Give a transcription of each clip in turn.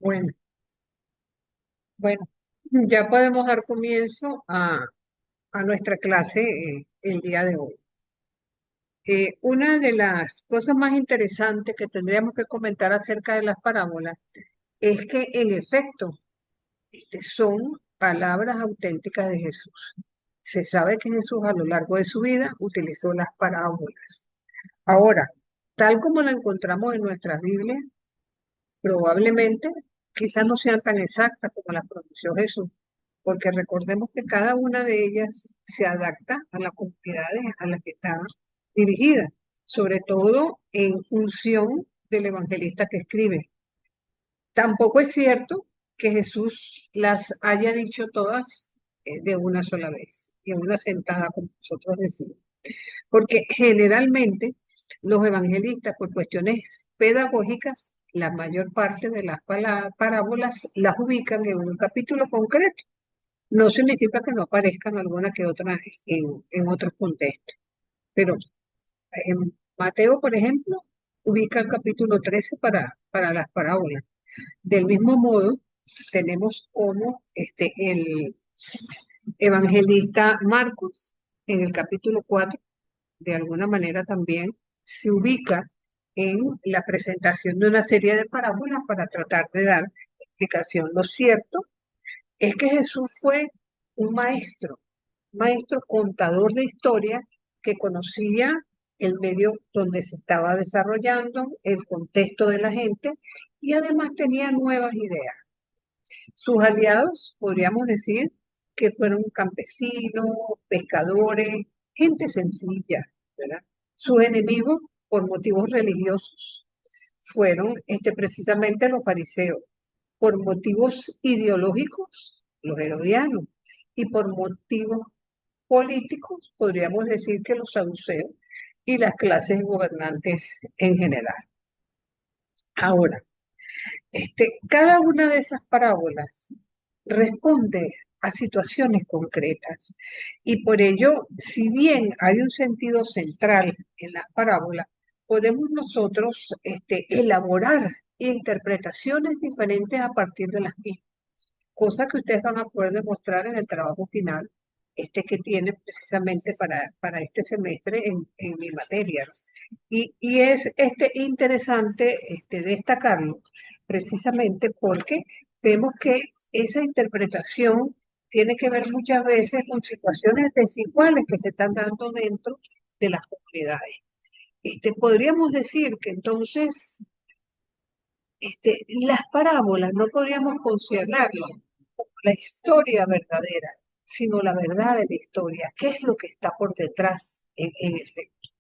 Bueno, bueno, ya podemos dar comienzo a nuestra clase el día de hoy. Una de las cosas más interesantes que tendríamos que comentar acerca de las parábolas es que en efecto son palabras auténticas de Jesús. Se sabe que Jesús a lo largo de su vida utilizó las parábolas. Ahora, tal como la encontramos en nuestra Biblia, probablemente quizás no sean tan exactas como las pronunció Jesús, porque recordemos que cada una de ellas se adapta a las comunidades a las que está dirigida, sobre todo en función del evangelista que escribe. Tampoco es cierto que Jesús las haya dicho todas de una sola vez, y en una sentada, como nosotros decimos, porque generalmente los evangelistas, por cuestiones pedagógicas, la mayor parte de las parábolas las ubican en un capítulo concreto. No significa que no aparezcan alguna que otra en otros contextos, pero en Mateo, por ejemplo, ubica el capítulo 13 para las parábolas. Del mismo modo, tenemos como el evangelista Marcos, en el capítulo 4 de alguna manera también se ubica en la presentación de una serie de parábolas para tratar de dar explicación. Lo cierto es que Jesús fue un maestro contador de historia que conocía el medio donde se estaba desarrollando, el contexto de la gente y además tenía nuevas ideas. Sus aliados, podríamos decir, que fueron campesinos, pescadores, gente sencilla, ¿verdad? Sus enemigos, por motivos religiosos, fueron precisamente los fariseos, por motivos ideológicos, los herodianos, y por motivos políticos, podríamos decir que los saduceos y las clases gobernantes en general. Ahora, cada una de esas parábolas responde a situaciones concretas y por ello, si bien hay un sentido central en las parábolas, podemos nosotros elaborar interpretaciones diferentes a partir de las mismas, cosa que ustedes van a poder demostrar en el trabajo final que tienen precisamente para este semestre en mi materia. Y es interesante destacarlo precisamente porque vemos que esa interpretación tiene que ver muchas veces con situaciones desiguales que se están dando dentro de las comunidades. Podríamos decir que entonces las parábolas no podríamos considerarlas como la historia verdadera, sino la verdad de la historia, qué es lo que está por detrás en efecto.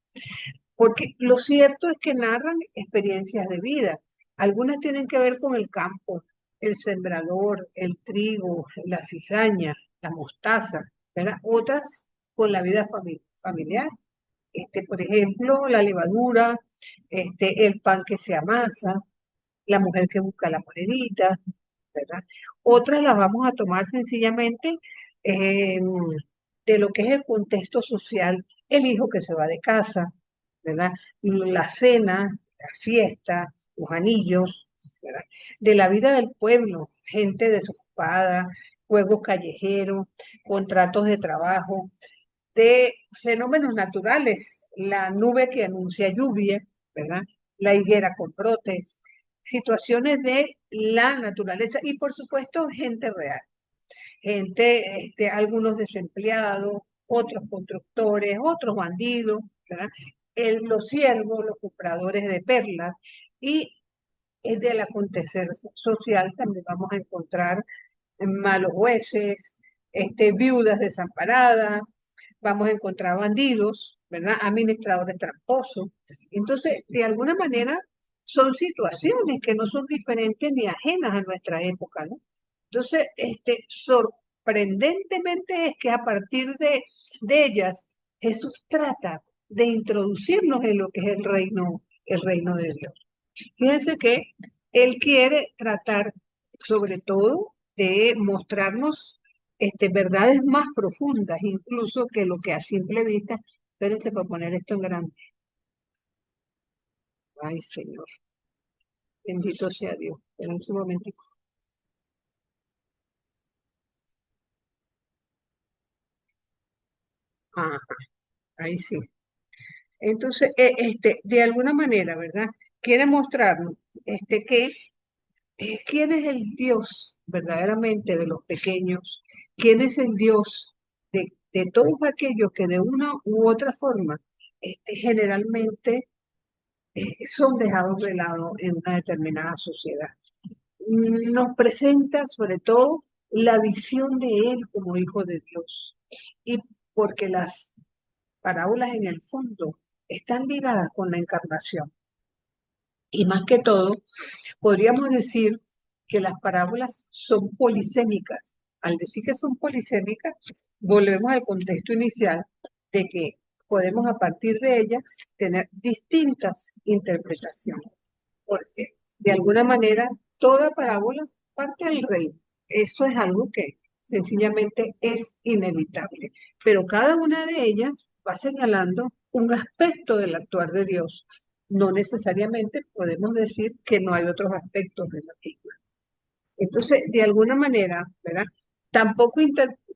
Porque lo cierto es que narran experiencias de vida. Algunas tienen que ver con el campo, el sembrador, el trigo, la cizaña, la mostaza, ¿verdad? Otras con la vida familiar. Por ejemplo, la levadura, el pan que se amasa, la mujer que busca la monedita, ¿verdad? Otras las vamos a tomar sencillamente eh, de lo que es el contexto social, el hijo que se va de casa, ¿verdad? La cena, la fiesta, los anillos, ¿verdad? De la vida del pueblo, gente desocupada, juegos callejeros, contratos de trabajo, de fenómenos naturales, la nube que anuncia lluvia, ¿verdad? La higuera con brotes, situaciones de la naturaleza y por supuesto gente real, gente, algunos desempleados, otros constructores, otros bandidos, ¿verdad? Los siervos, los compradores de perlas y del acontecer social también vamos a encontrar malos jueces, viudas desamparadas, vamos a encontrar bandidos, ¿verdad? Administradores tramposos. Entonces, de alguna manera, son situaciones que no son diferentes ni ajenas a nuestra época, ¿no? Entonces, sorprendentemente es que a partir de ellas, Jesús trata de introducirnos en lo que es el reino de Dios. Fíjense que Él quiere tratar, sobre todo, de mostrarnos verdades más profundas, incluso que lo que a simple vista, espérense para poner esto en grande. Ay, Señor. Bendito sea Dios. En ese momentico. Ajá, ahí sí. Entonces, de alguna manera, ¿verdad? Quiere mostrarnos que quién es el Dios verdaderamente de los pequeños, quién es el Dios de todos aquellos que de una u otra forma generalmente son dejados de lado en una determinada sociedad. Nos presenta sobre todo la visión de Él como Hijo de Dios. Y porque las parábolas en el fondo están ligadas con la encarnación. Y más que todo, podríamos decir que las parábolas son polisémicas. Al decir que son polisémicas, volvemos al contexto inicial de que podemos a partir de ellas tener distintas interpretaciones, porque de alguna manera toda parábola parte del reino. Eso es algo que sencillamente es inevitable, pero cada una de ellas va señalando un aspecto del actuar de Dios. No necesariamente podemos decir que no hay otros aspectos de la Biblia. Entonces, de alguna manera, ¿verdad? Tampoco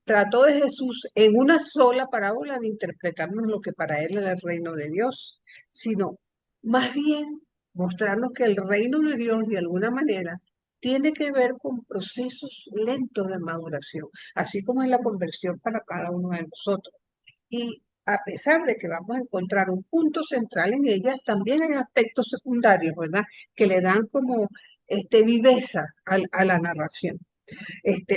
trató de Jesús en una sola parábola de interpretarnos lo que para él era el reino de Dios, sino más bien mostrarnos que el reino de Dios, de alguna manera, tiene que ver con procesos lentos de maduración, así como es la conversión para cada uno de nosotros. Y a pesar de que vamos a encontrar un punto central en ella, también hay aspectos secundarios, ¿verdad? Que le dan como viveza a la narración.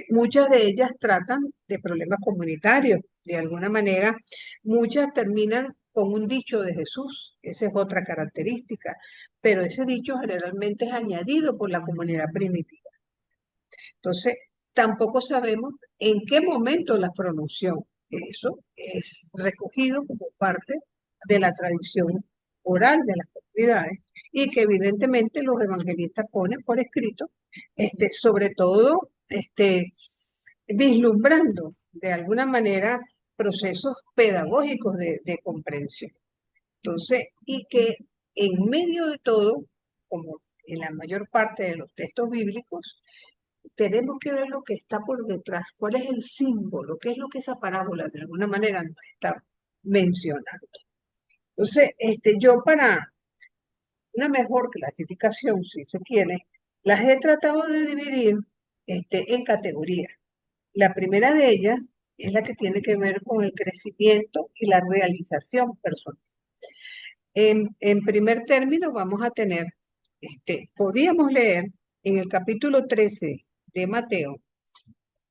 Muchas de ellas tratan de problemas comunitarios, de alguna manera, muchas terminan con un dicho de Jesús, esa es otra característica, pero ese dicho generalmente es añadido por la comunidad primitiva. Entonces, tampoco sabemos en qué momento las pronunció. Eso es recogido como parte de la tradición oral de las comunidades y que evidentemente los evangelistas ponen por escrito, sobre todo vislumbrando de alguna manera procesos pedagógicos de comprensión. Entonces, y que en medio de todo, como en la mayor parte de los textos bíblicos, tenemos que ver lo que está por detrás, cuál es el símbolo, qué es lo que esa parábola de alguna manera nos está mencionando. Entonces, yo para una mejor clasificación, si se quiere, las he tratado de dividir en categorías. La primera de ellas es la que tiene que ver con el crecimiento y la realización personal. En primer término, vamos a tener, podíamos leer en el capítulo 13 de Mateo,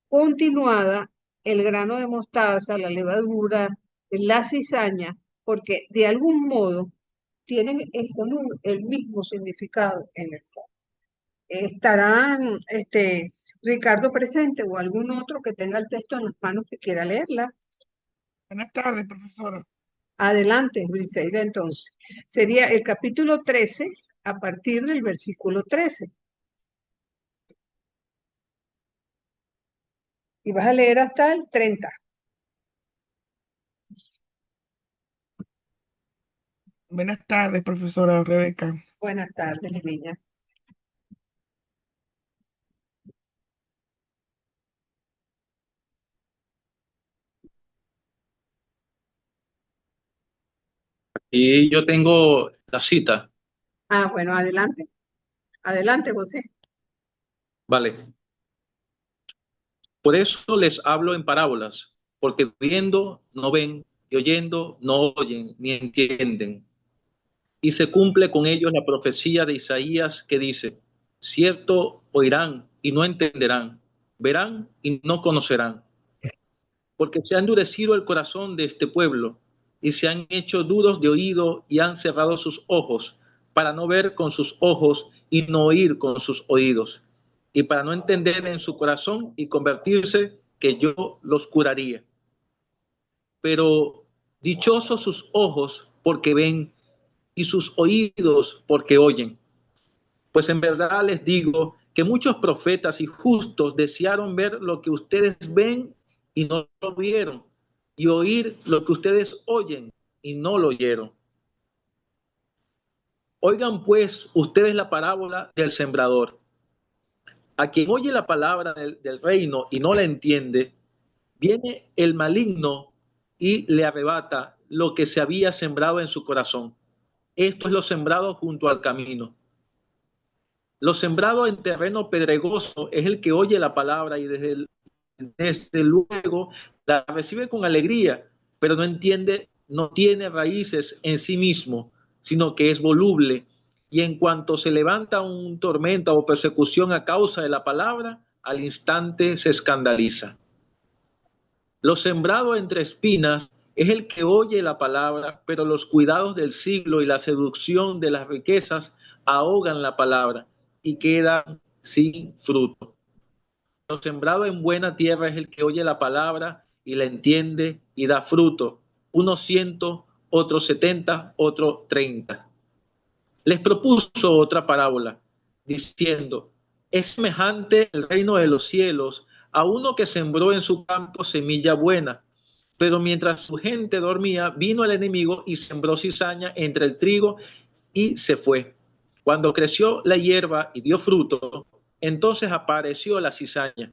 continuada el grano de mostaza, la levadura, la cizaña, porque de algún modo tienen en común el mismo significado en el fondo. ¿Estarán Ricardo presente o algún otro que tenga el texto en las manos que quiera leerla? Buenas tardes, profesora. Adelante, Briseida, entonces. Sería el capítulo 13 a partir del versículo 13. Y vas a leer hasta el 30. Buenas tardes, profesora Rebeca. Buenas tardes, mi niña. Y yo tengo la cita, Ah, bueno, adelante. Adelante, José. ¿vale? Por eso les hablo en parábolas, porque viendo no ven y oyendo no oyen ni entienden. Y se cumple con ellos la profecía de Isaías que dice, cierto oirán y no entenderán, verán y no conocerán, porque se ha endurecido el corazón de este pueblo y se han hecho duros de oído y han cerrado sus ojos para no ver con sus ojos y no oír con sus oídos y para no entender en su corazón y convertirse que yo los curaría. Pero dichosos sus ojos porque ven y sus oídos porque oyen. Pues en verdad les digo que muchos profetas y justos desearon ver lo que ustedes ven y no lo vieron, y oír lo que ustedes oyen y no lo oyeron. Oigan pues ustedes la parábola del sembrador. A quien oye la palabra del reino y no la entiende, viene el maligno y le arrebata lo que se había sembrado en su corazón. Esto es lo sembrado junto al camino. Lo sembrado en terreno pedregoso es el que oye la palabra y desde luego la recibe con alegría, pero no entiende, no tiene raíces en sí mismo, sino que es voluble. Y en cuanto se levanta un tormento o persecución a causa de la palabra, al instante se escandaliza. Lo sembrado entre espinas es el que oye la palabra, pero los cuidados del siglo y la seducción de las riquezas ahogan la palabra y quedan sin fruto. Lo sembrado en buena tierra es el que oye la palabra y la entiende y da fruto. Unos 100, otros 70, otros 30. Les propuso otra parábola, diciendo, es semejante el reino de los cielos a uno que sembró en su campo semilla buena. Pero mientras su gente dormía, vino el enemigo y sembró cizaña entre el trigo y se fue. Cuando creció la hierba y dio fruto, entonces apareció la cizaña.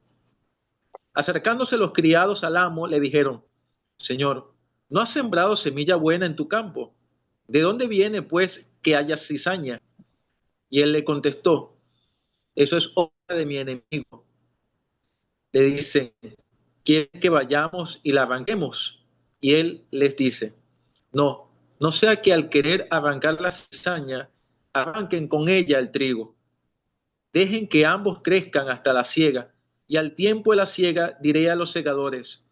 Acercándose los criados al amo, le dijeron, Señor, ¿no has sembrado semilla buena en tu campo? ¿De dónde viene, pues, que haya cizaña? Y él le contestó, eso es obra de mi enemigo. Le dicen, ¿quieren que vayamos y la arranquemos? Y él les dice, no, no sea que al querer arrancar la cizaña, arranquen con ella el trigo. Dejen que ambos crezcan hasta la siega, y al tiempo de la siega diré a los segadores,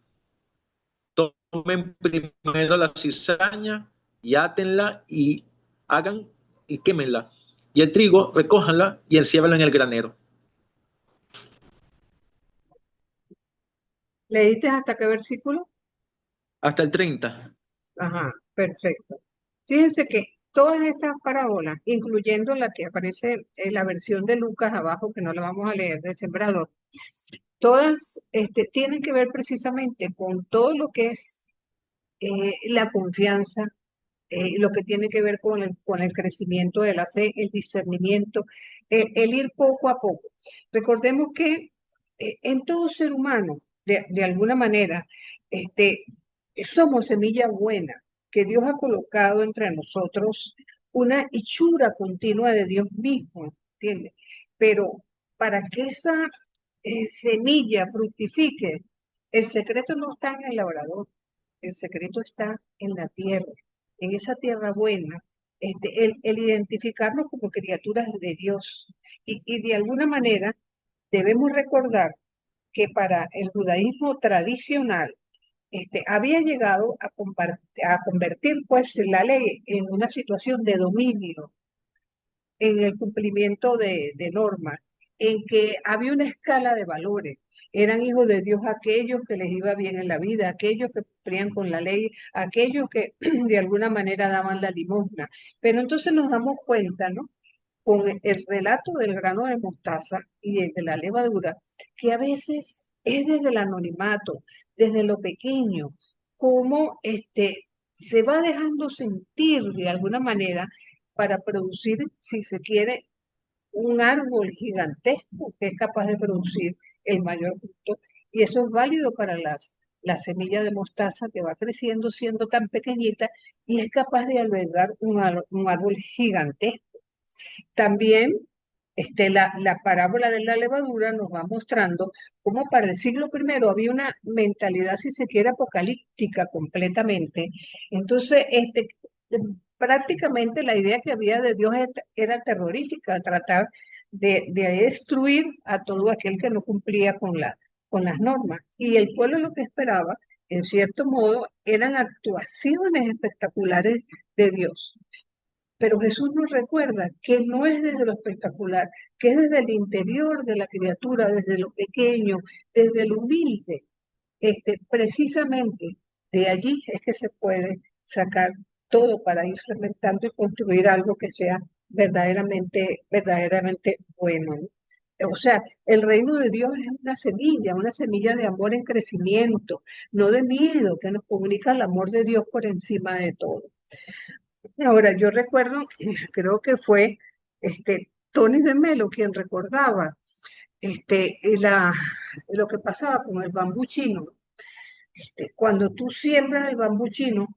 tomen primero la cizaña y átenla y hagan y quémenla. Y el trigo, recójanla y enciérrenlo en el granero. ¿Leíste hasta qué versículo? Hasta el 30. Ajá, perfecto. Fíjense que todas estas parábolas, incluyendo la que aparece en la versión de Lucas abajo, que no la vamos a leer, del sembrador, todas tienen que ver precisamente con todo lo que es la confianza, lo que tiene que ver con el crecimiento de la fe, el discernimiento, el ir poco a poco. Recordemos que en todo ser humano, de alguna manera, somos semilla buena que Dios ha colocado entre nosotros, una hechura continua de Dios mismo, ¿entiendes? Pero para que esa semilla fructifique, el secreto no está en el labrador, el secreto está en la tierra, en esa tierra buena, el identificarnos como criaturas de Dios. Y de alguna manera debemos recordar que para el judaísmo tradicional, había llegado a convertir pues la ley en una situación de dominio, en el cumplimiento de normas, en que había una escala de valores. Eran hijos de Dios aquellos que les iba bien en la vida, aquellos que cumplían con la ley, aquellos que de alguna manera daban la limosna. Pero entonces nos damos cuenta, ¿no? Con el relato del grano de mostaza y el de la levadura, que a veces es desde el anonimato, desde lo pequeño, como se va dejando sentir de alguna manera para producir, si se quiere, un árbol gigantesco que es capaz de producir el mayor fruto. Y eso es válido para la semilla de mostaza que va creciendo siendo tan pequeñita y es capaz de albergar un árbol gigantesco. También la parábola de la levadura nos va mostrando cómo para el siglo I había una mentalidad, si se quiere, apocalíptica completamente. Entonces, prácticamente la idea que había de Dios era terrorífica, tratar de destruir a todo aquel que no cumplía con las normas. Y el pueblo lo que esperaba, en cierto modo, eran actuaciones espectaculares de Dios. Pero Jesús nos recuerda que no es desde lo espectacular, que es desde el interior de la criatura, desde lo pequeño, desde lo humilde. Precisamente de allí es que se puede sacar todo para ir fermentando y construir algo que sea verdaderamente bueno, ¿no? O sea, el reino de Dios es una semilla de amor en crecimiento, no de miedo, que nos comunica el amor de Dios por encima de todo. Ahora, yo recuerdo, creo que fue Tony de Melo quien recordaba lo que pasaba con el bambú chino. Cuando tú siembras el bambú chino,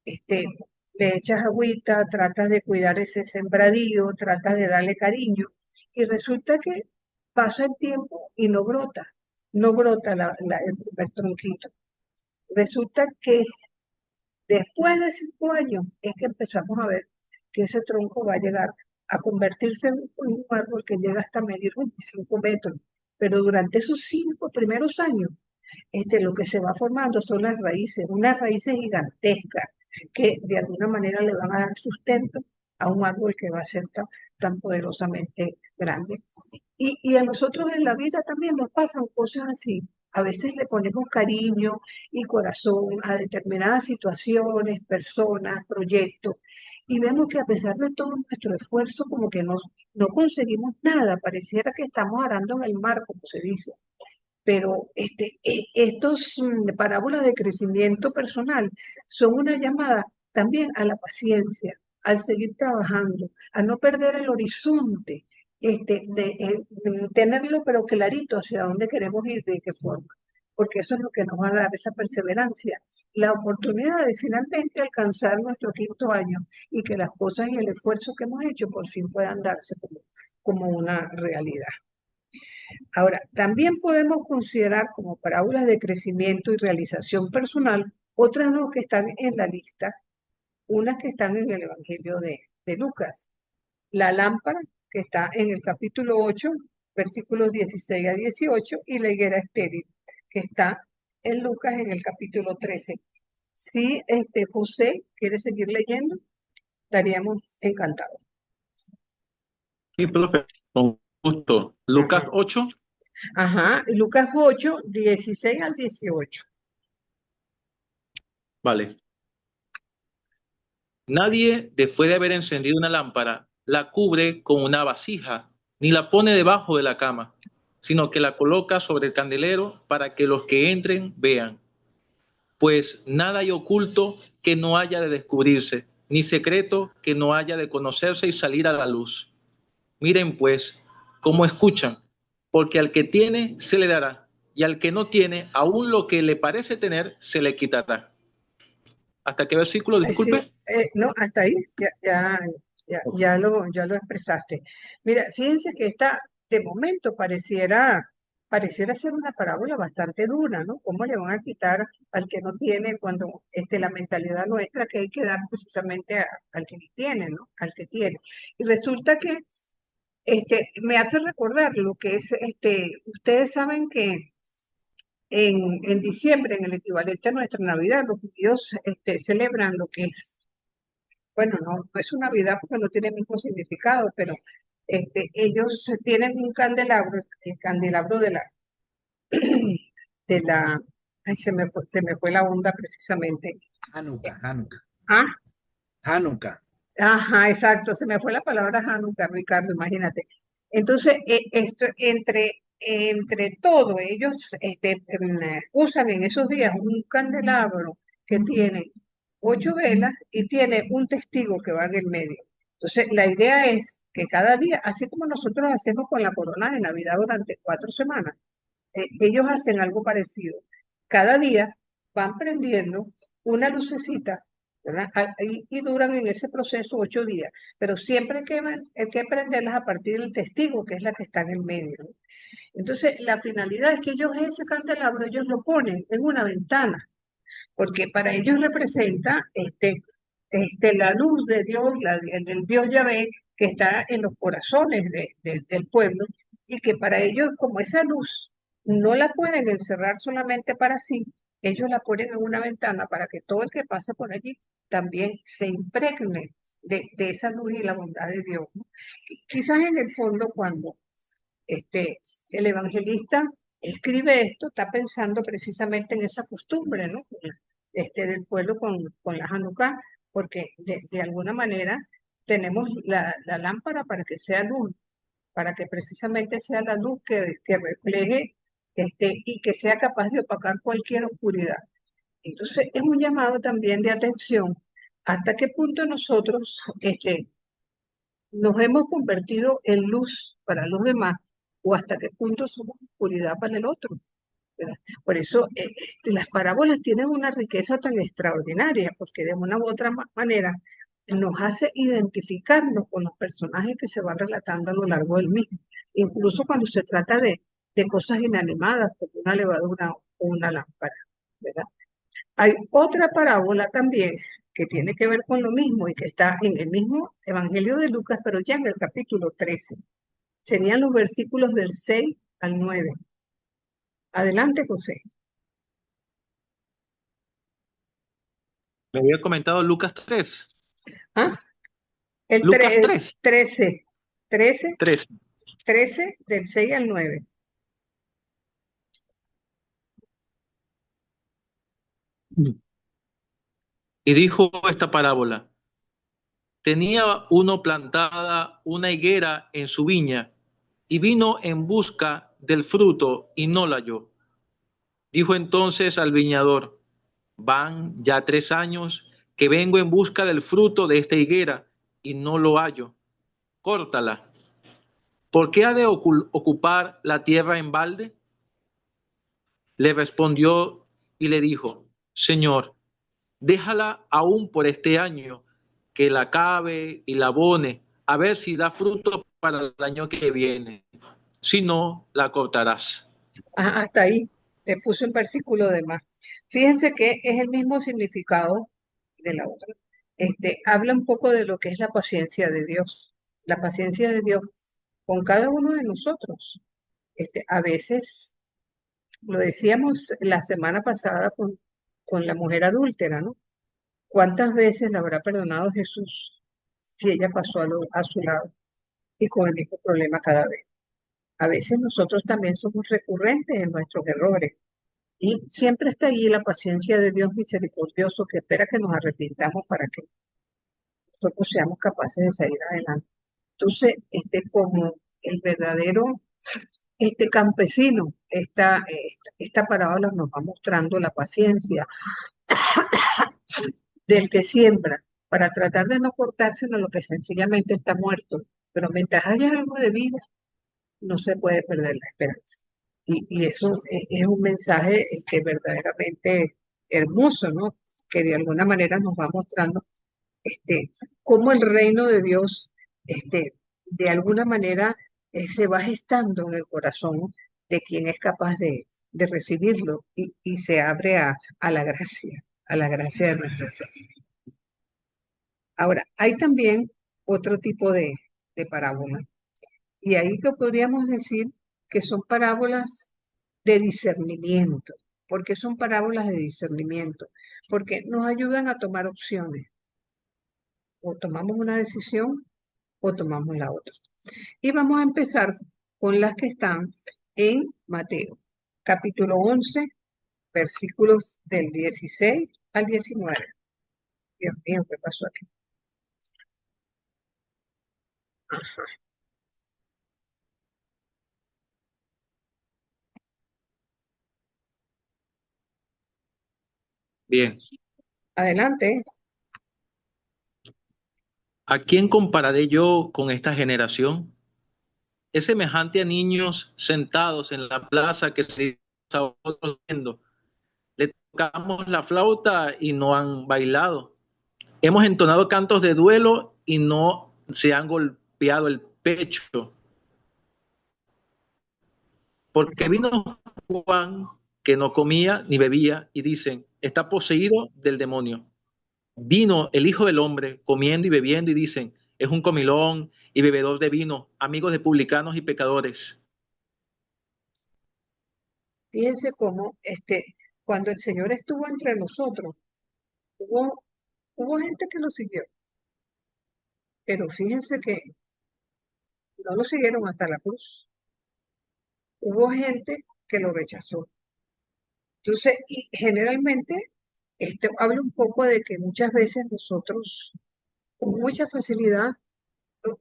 este, le echas agüita, tratas de cuidar ese sembradío, tratas de darle cariño, y resulta que pasa el tiempo y no brota el primer tronquito. Resulta que después de 5 años es que empezamos a ver que ese tronco va a llegar a convertirse en un árbol que llega hasta medir 25 metros. Pero durante esos 5 primeros años, lo que se va formando son las raíces, unas raíces gigantescas que de alguna manera le van a dar sustento a un árbol que va a ser tan poderosamente grande. Y a nosotros en la vida también nos pasan cosas así. A veces le ponemos cariño y corazón a determinadas situaciones, personas, proyectos, y vemos que a pesar de todo nuestro esfuerzo, como que no conseguimos nada, pareciera que estamos arando en el mar, como se dice. Pero estos parábolas de crecimiento personal son una llamada también a la paciencia, al seguir trabajando, a no perder el horizonte, de tenerlo pero clarito hacia dónde queremos ir, de qué forma. Porque eso es lo que nos va a dar esa perseverancia, la oportunidad de finalmente alcanzar nuestro 5.º año y que las cosas y el esfuerzo que hemos hecho por fin puedan darse como una realidad. Ahora, también podemos considerar como parábolas de crecimiento y realización personal otras dos que están en la lista, unas que están en el Evangelio de Lucas. La lámpara, que está en el capítulo 8, versículos 16 a 18, y la higuera estéril, que está en Lucas en el capítulo 13. Si José quiere seguir leyendo, estaríamos encantados. Sí, profe, con gusto. Lucas Ajá. 8. Ajá, Lucas 8, 16 al 18. Vale. Nadie, después de haber encendido una lámpara, la cubre con una vasija, ni la pone debajo de la cama, sino que la coloca sobre el candelero para que los que entren vean. Pues nada hay oculto que no haya de descubrirse, ni secreto que no haya de conocerse y salir a la luz. Miren pues cómo escuchan, porque al que tiene se le dará, y al que no tiene, aún lo que le parece tener, se le quitará. ¿Hasta qué versículo? Sí, Disculpe. no, hasta ahí ya lo expresaste. Mira, fíjense que de momento pareciera ser una parábola bastante dura, ¿no? ¿Cómo le van a quitar al que no tiene cuando la mentalidad nuestra que hay que dar precisamente al que tiene, ¿no? Al que tiene. Y resulta que me hace recordar lo que es, ustedes saben que en diciembre, en el equivalente a nuestra Navidad, los judíos celebran lo que es, bueno, no es una Navidad porque no tiene el mismo significado, pero ellos tienen un candelabro, el candelabro de la, ay, se me fue la onda precisamente. Hanukkah. Ah, Hanukkah. ajá, exacto, se me fue la palabra Hanukkah, Ricardo, imagínate. Entonces, entre todo, ellos usan en esos días un candelabro que tiene 8 velas y tiene un testigo que va en el medio. Entonces, la idea es que cada día, así como nosotros hacemos con la corona de Navidad durante 4 semanas, ellos hacen algo parecido. Cada día van prendiendo una lucecita, ¿verdad? Y duran en ese proceso 8 días, pero siempre hay que prenderlas a partir del testigo, que es la que está en el medio, ¿no? Entonces, la finalidad es que ellos ese candelabro, ellos lo ponen en una ventana, porque para ellos representa la luz de Dios, del Dios Yahvé, que está en los corazones del pueblo, y que para ellos, como esa luz no la pueden encerrar solamente para sí, ellos la ponen en una ventana para que todo el que pasa por allí también se impregne de esa luz y la bondad de Dios, ¿no? Quizás en el fondo, cuando el evangelista escribe esto, está pensando precisamente en esa costumbre, ¿no? Del pueblo con la Hanukkah, porque de alguna manera tenemos la lámpara para que sea luz, para que precisamente sea la luz que refleje y que sea capaz de opacar cualquier oscuridad. Entonces, es un llamado también de atención ¿Hasta qué punto nosotros nos hemos convertido en luz para los demás o hasta qué punto somos oscuridad para el otro? ¿Verdad? Por eso las parábolas tienen una riqueza tan extraordinaria, porque de una u otra manera nos hace identificarnos con los personajes que se van relatando a lo largo del mismo, incluso cuando se trata de cosas inanimadas, como una levadura o una lámpara, ¿verdad? Hay otra parábola también que tiene que ver con lo mismo y que está en el mismo Evangelio de Lucas, pero ya en el capítulo 13. Serían los versículos del 6 al 9. Adelante, José. Me había comentado Lucas 3. ¿Ah? El Lucas 3. 13, 3. 13 del 6 al 9. Y dijo esta parábola: tenía uno plantada una higuera en su viña y vino en busca del fruto y no la halló. Dijo entonces al viñador: van ya 3 años que vengo en busca del fruto de esta higuera y no lo hallo. Córtala. ¿Por qué ha de ocupar la tierra en balde? Le respondió y le dijo: Señor, déjala aún por este año, que la cabe y la abone, a ver si da fruto para el año que viene. Si no, la cortarás. Hasta ahí te puse un versículo de más. Fíjense que es el mismo significado de la otra. Habla un poco de lo que es la paciencia de Dios. La paciencia de Dios con cada uno de nosotros. A veces, lo decíamos la semana pasada con la mujer adúltera, ¿no? ¿Cuántas veces la habrá perdonado Jesús si ella pasó a su lado y con el mismo problema cada vez? A veces nosotros también somos recurrentes en nuestros errores y siempre está allí la paciencia de Dios misericordioso que espera que nos arrepintamos para que nosotros seamos capaces de salir adelante. Entonces, como el verdadero campesino, esta parábola nos va mostrando la paciencia del que siembra para tratar de no cortárselo lo que sencillamente está muerto. Pero mientras haya algo de vida, no se puede perder la esperanza. Y eso es un mensaje verdaderamente hermoso, ¿no? Que de alguna manera nos va mostrando cómo el reino de Dios, de alguna manera, se va gestando en el corazón de quien es capaz de recibirlo y se abre a la gracia de nuestro Señor. Ahora, hay también otro tipo de parábola. Y ahí que podríamos decir que son parábolas de discernimiento. ¿Por qué son parábolas de discernimiento? Porque nos ayudan a tomar opciones. O tomamos una decisión o tomamos la otra. Y vamos a empezar con las que están en Mateo, capítulo 11, versículos del 16 al 19. Dios mío, ¿qué pasó aquí? Ajá. Bien. Adelante. ¿A quién compararé yo con esta generación? Es semejante a niños sentados en la plaza que se está otros viendo. Le tocamos la flauta y no han bailado. Hemos entonado cantos de duelo y no se han golpeado el pecho. Porque vino Juan, que no comía ni bebía, y dicen: está poseído del demonio. Vino el Hijo del Hombre comiendo y bebiendo, y dicen: es un comilón y bebedor de vino, amigos de publicanos y pecadores. Fíjense cómo cuando el Señor estuvo entre nosotros, hubo gente que lo siguió, pero fíjense que no lo siguieron hasta la cruz. Hubo gente que lo rechazó. Entonces, y generalmente, esto habla un poco de que muchas veces nosotros, con mucha facilidad,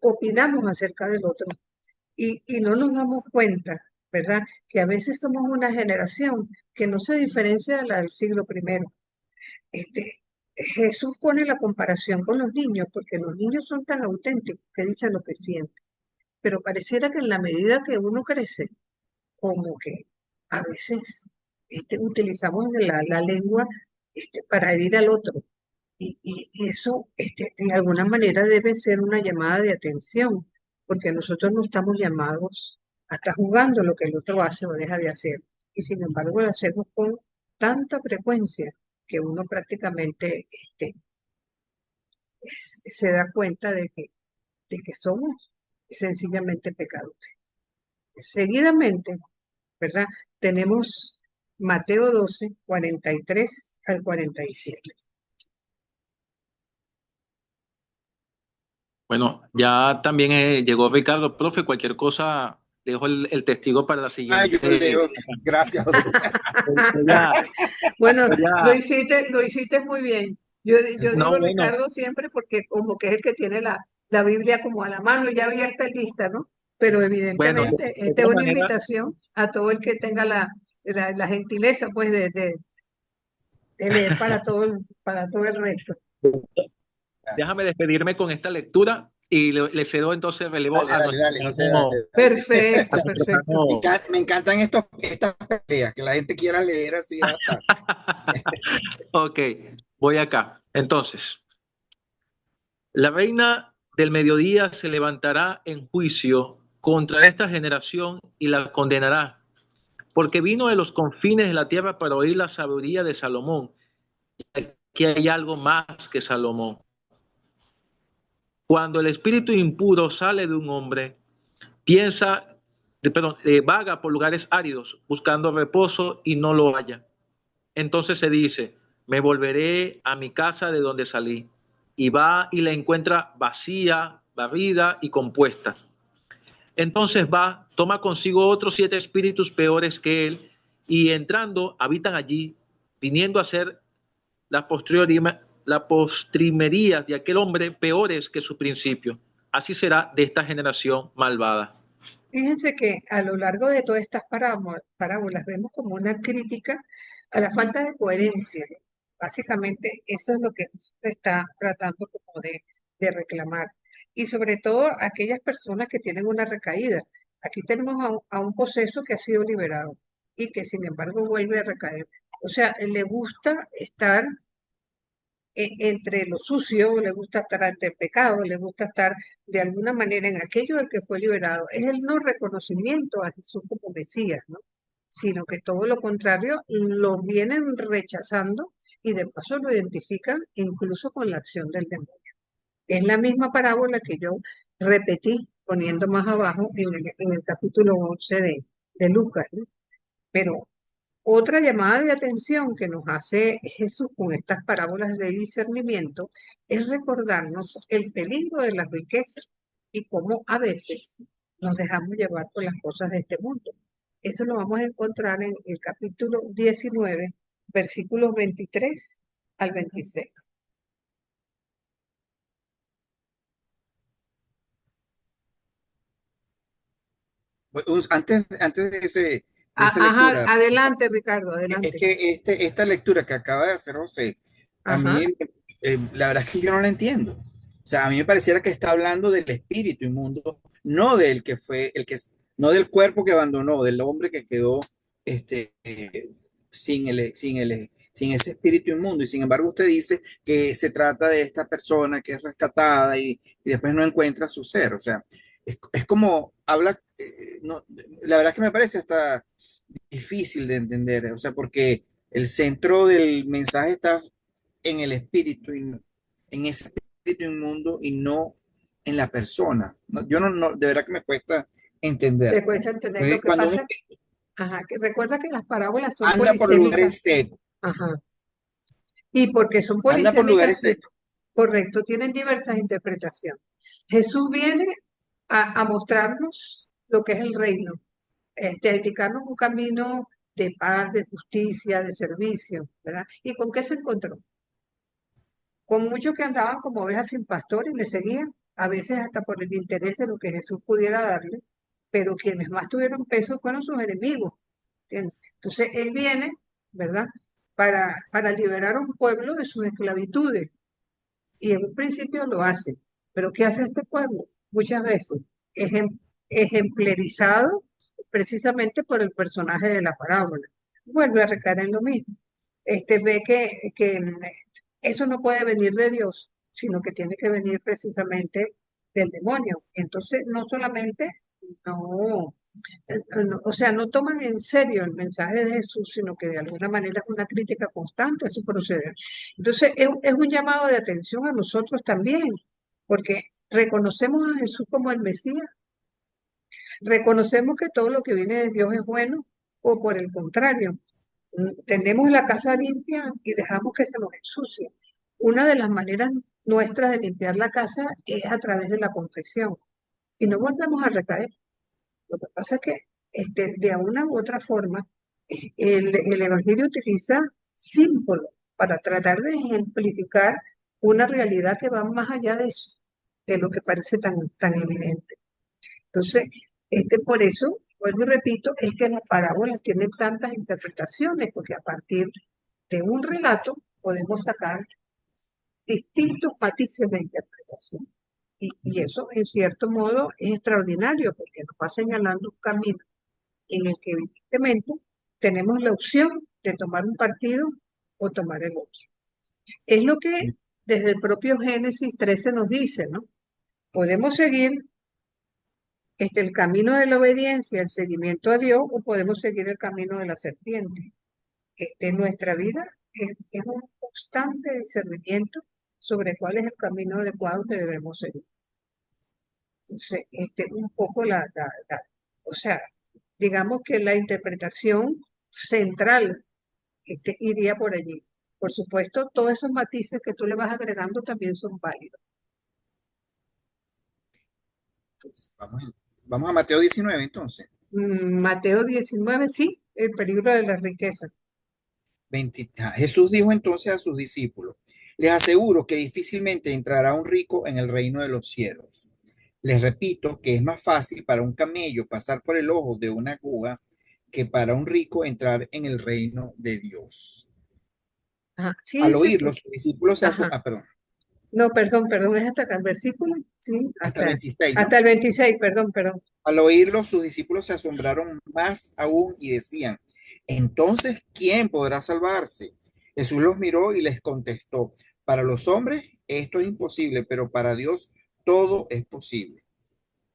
opinamos acerca del otro y no nos damos cuenta, ¿verdad? Que a veces somos una generación que no se diferencia de la del siglo primero. Jesús pone la comparación con los niños, porque los niños son tan auténticos que dicen lo que sienten, pero pareciera que en la medida que uno crece, como que a veces utilizamos la lengua para herir al otro. Y eso de alguna manera debe ser una llamada de atención, porque nosotros no estamos llamados a estar jugando lo que el otro hace o deja de hacer. Y sin embargo lo hacemos con tanta frecuencia que uno prácticamente se da cuenta de que somos sencillamente pecadores. Seguidamente, ¿verdad? Tenemos Mateo 12, 43 al 47. Bueno, ya también llegó Ricardo, profe, cualquier cosa, dejo el testigo para la Ah, siguiente. yo leo. Gracias, José. Ya, Bueno, lo ya, hiciste muy bien. Yo no, digo bueno, Ricardo siempre porque como que es el que tiene la Biblia como a la mano, ya abierta y lista, ¿no? Pero bueno, evidentemente de esta es todas una maneras, invitación a todo el que tenga la gentileza, pues, de leer para todo el resto. Gracias. déjame despedirme con esta lectura y le cedo entonces el relevo Dale, a dale, nuestro dale, José, hermano, dale. Perfecto, a nuestro perfecto. hermano. Me encantan estas peleas, que la gente quiera leer así bastante. Ok, voy acá. Entonces, la reina del mediodía se levantará en juicio contra esta generación y la condenará, porque vino de los confines de la tierra para oír la sabiduría de Salomón. Aquí hay algo más que Salomón. Cuando el espíritu impuro sale de un hombre, vaga por lugares áridos, buscando reposo y no lo halla. Entonces se dice, me volveré a mi casa de donde salí. Y va y la encuentra vacía, barrida y compuesta. Entonces va, toma consigo otros 7 espíritus peores que él, y entrando habitan allí, viniendo a ser las postrimerías de aquel hombre peores que su principio. Así será de esta generación malvada. Fíjense que a lo largo de todas estas parábolas vemos como una crítica a la falta de coherencia. Básicamente, eso es lo que se está tratando como de reclamar. Y sobre todo aquellas personas que tienen una recaída. Aquí tenemos a un poseso que ha sido liberado y que sin embargo vuelve a recaer. O sea, le gusta estar entre lo sucio, le gusta estar ante el pecado, le gusta estar de alguna manera en aquello del que fue liberado. Es el no reconocimiento a Jesús como Mesías, ¿no? Sino que todo lo contrario, lo vienen rechazando y de paso lo identifican incluso con la acción del demonio. Es la misma parábola que yo repetí poniendo más abajo en el capítulo 11 de Lucas, ¿no? Pero otra llamada de atención que nos hace Jesús con estas parábolas de discernimiento es recordarnos el peligro de las riquezas y cómo a veces nos dejamos llevar por las cosas de este mundo. Eso lo vamos a encontrar en el capítulo 19, versículos 23 al 26. Antes de esa Ajá, lectura, adelante, Ricardo, es adelante. que esta lectura que acaba de hacer José, a Ajá, mí, la verdad es que yo no la entiendo. O sea, a mí me pareciera que está hablando del espíritu inmundo, no del que fue, no del cuerpo que abandonó, del hombre que quedó sin ese espíritu inmundo. Y sin embargo, usted dice que se trata de esta persona que es rescatada y después no encuentra su ser. O sea, es como habla, no, la verdad es que me parece hasta difícil de entender, o sea, porque el centro del mensaje está en el espíritu, en ese espíritu inmundo y no en la persona. Yo de verdad que me cuesta te entender. cuesta entender lo Entonces, que cuando uno pasa. Ajá, que recuerda que las parábolas son anda por polisémicas. lugares secos, Ajá. Y porque son anda por polisémicas, lugares secos. correcto, tienen diversas interpretaciones. Jesús viene a mostrarnos lo que es el reino, a indicarnos un camino de paz, de justicia, de servicio, ¿verdad? ¿Y con qué se encontró? Con muchos que andaban como ovejas sin pastor y le seguían, a veces hasta por el interés de lo que Jesús pudiera darle, pero quienes más tuvieron peso fueron sus enemigos, ¿entiendes? Entonces él viene, ¿verdad? para liberar a un pueblo de sus esclavitudes. Y en un principio lo hace. Pero ¿qué hace este pueblo? Muchas veces ejemplarizado precisamente por el personaje de la parábola. Vuelve a recaer en lo mismo. Ve que eso no puede venir de Dios, sino que tiene que venir precisamente del demonio. Entonces, no solamente no, o sea, no toman en serio el mensaje de Jesús, sino que de alguna manera es una crítica constante a su proceder. Entonces, es un llamado de atención a nosotros también, porque reconocemos a Jesús como el Mesías, reconocemos que todo lo que viene de Dios es bueno, o por el contrario, tenemos la casa limpia y dejamos que se nos ensucie. Una de las maneras nuestras de limpiar la casa es a través de la confesión y no volvemos a recaer. Lo que pasa es que de una u otra forma el Evangelio utiliza símbolos para tratar de ejemplificar una realidad que va más allá de eso, de lo que parece tan evidente. Entonces, por eso, vuelvo y repito, es que las parábolas tienen tantas interpretaciones, porque a partir de un relato podemos sacar distintos matices de interpretación. Y eso, en cierto modo, es extraordinario, porque nos va señalando un camino en el que, evidentemente, tenemos la opción de tomar un partido o tomar el otro. Es lo que desde el propio Génesis 13 nos dice, ¿no? Podemos seguir el camino de la obediencia, el seguimiento a Dios, o podemos seguir el camino de la serpiente. Nuestra vida es un constante discernimiento sobre cuál es el camino adecuado que debemos seguir. Entonces, un poco o sea, digamos que la interpretación central iría por allí. Por supuesto, todos esos matices que tú le vas agregando también son válidos. Entonces, Vamos a Mateo 19 entonces. Mateo 19, sí, el peligro de la riqueza. Jesús dijo entonces a sus discípulos, les aseguro que difícilmente entrará un rico en el reino de los cielos. Les repito que es más fácil para un camello pasar por el ojo de una aguja que para un rico entrar en el reino de Dios. Ajá, Al fíjense oírlo, sus discípulos se ajá. perdón, No, perdón, es hasta acá el versículo, sí, hasta el 26, ¿no? hasta el 26, perdón. Al oírlo, sus discípulos se asombraron más aún y decían, entonces, ¿quién podrá salvarse? Jesús los miró y les contestó, para los hombres esto es imposible, pero para Dios todo es posible.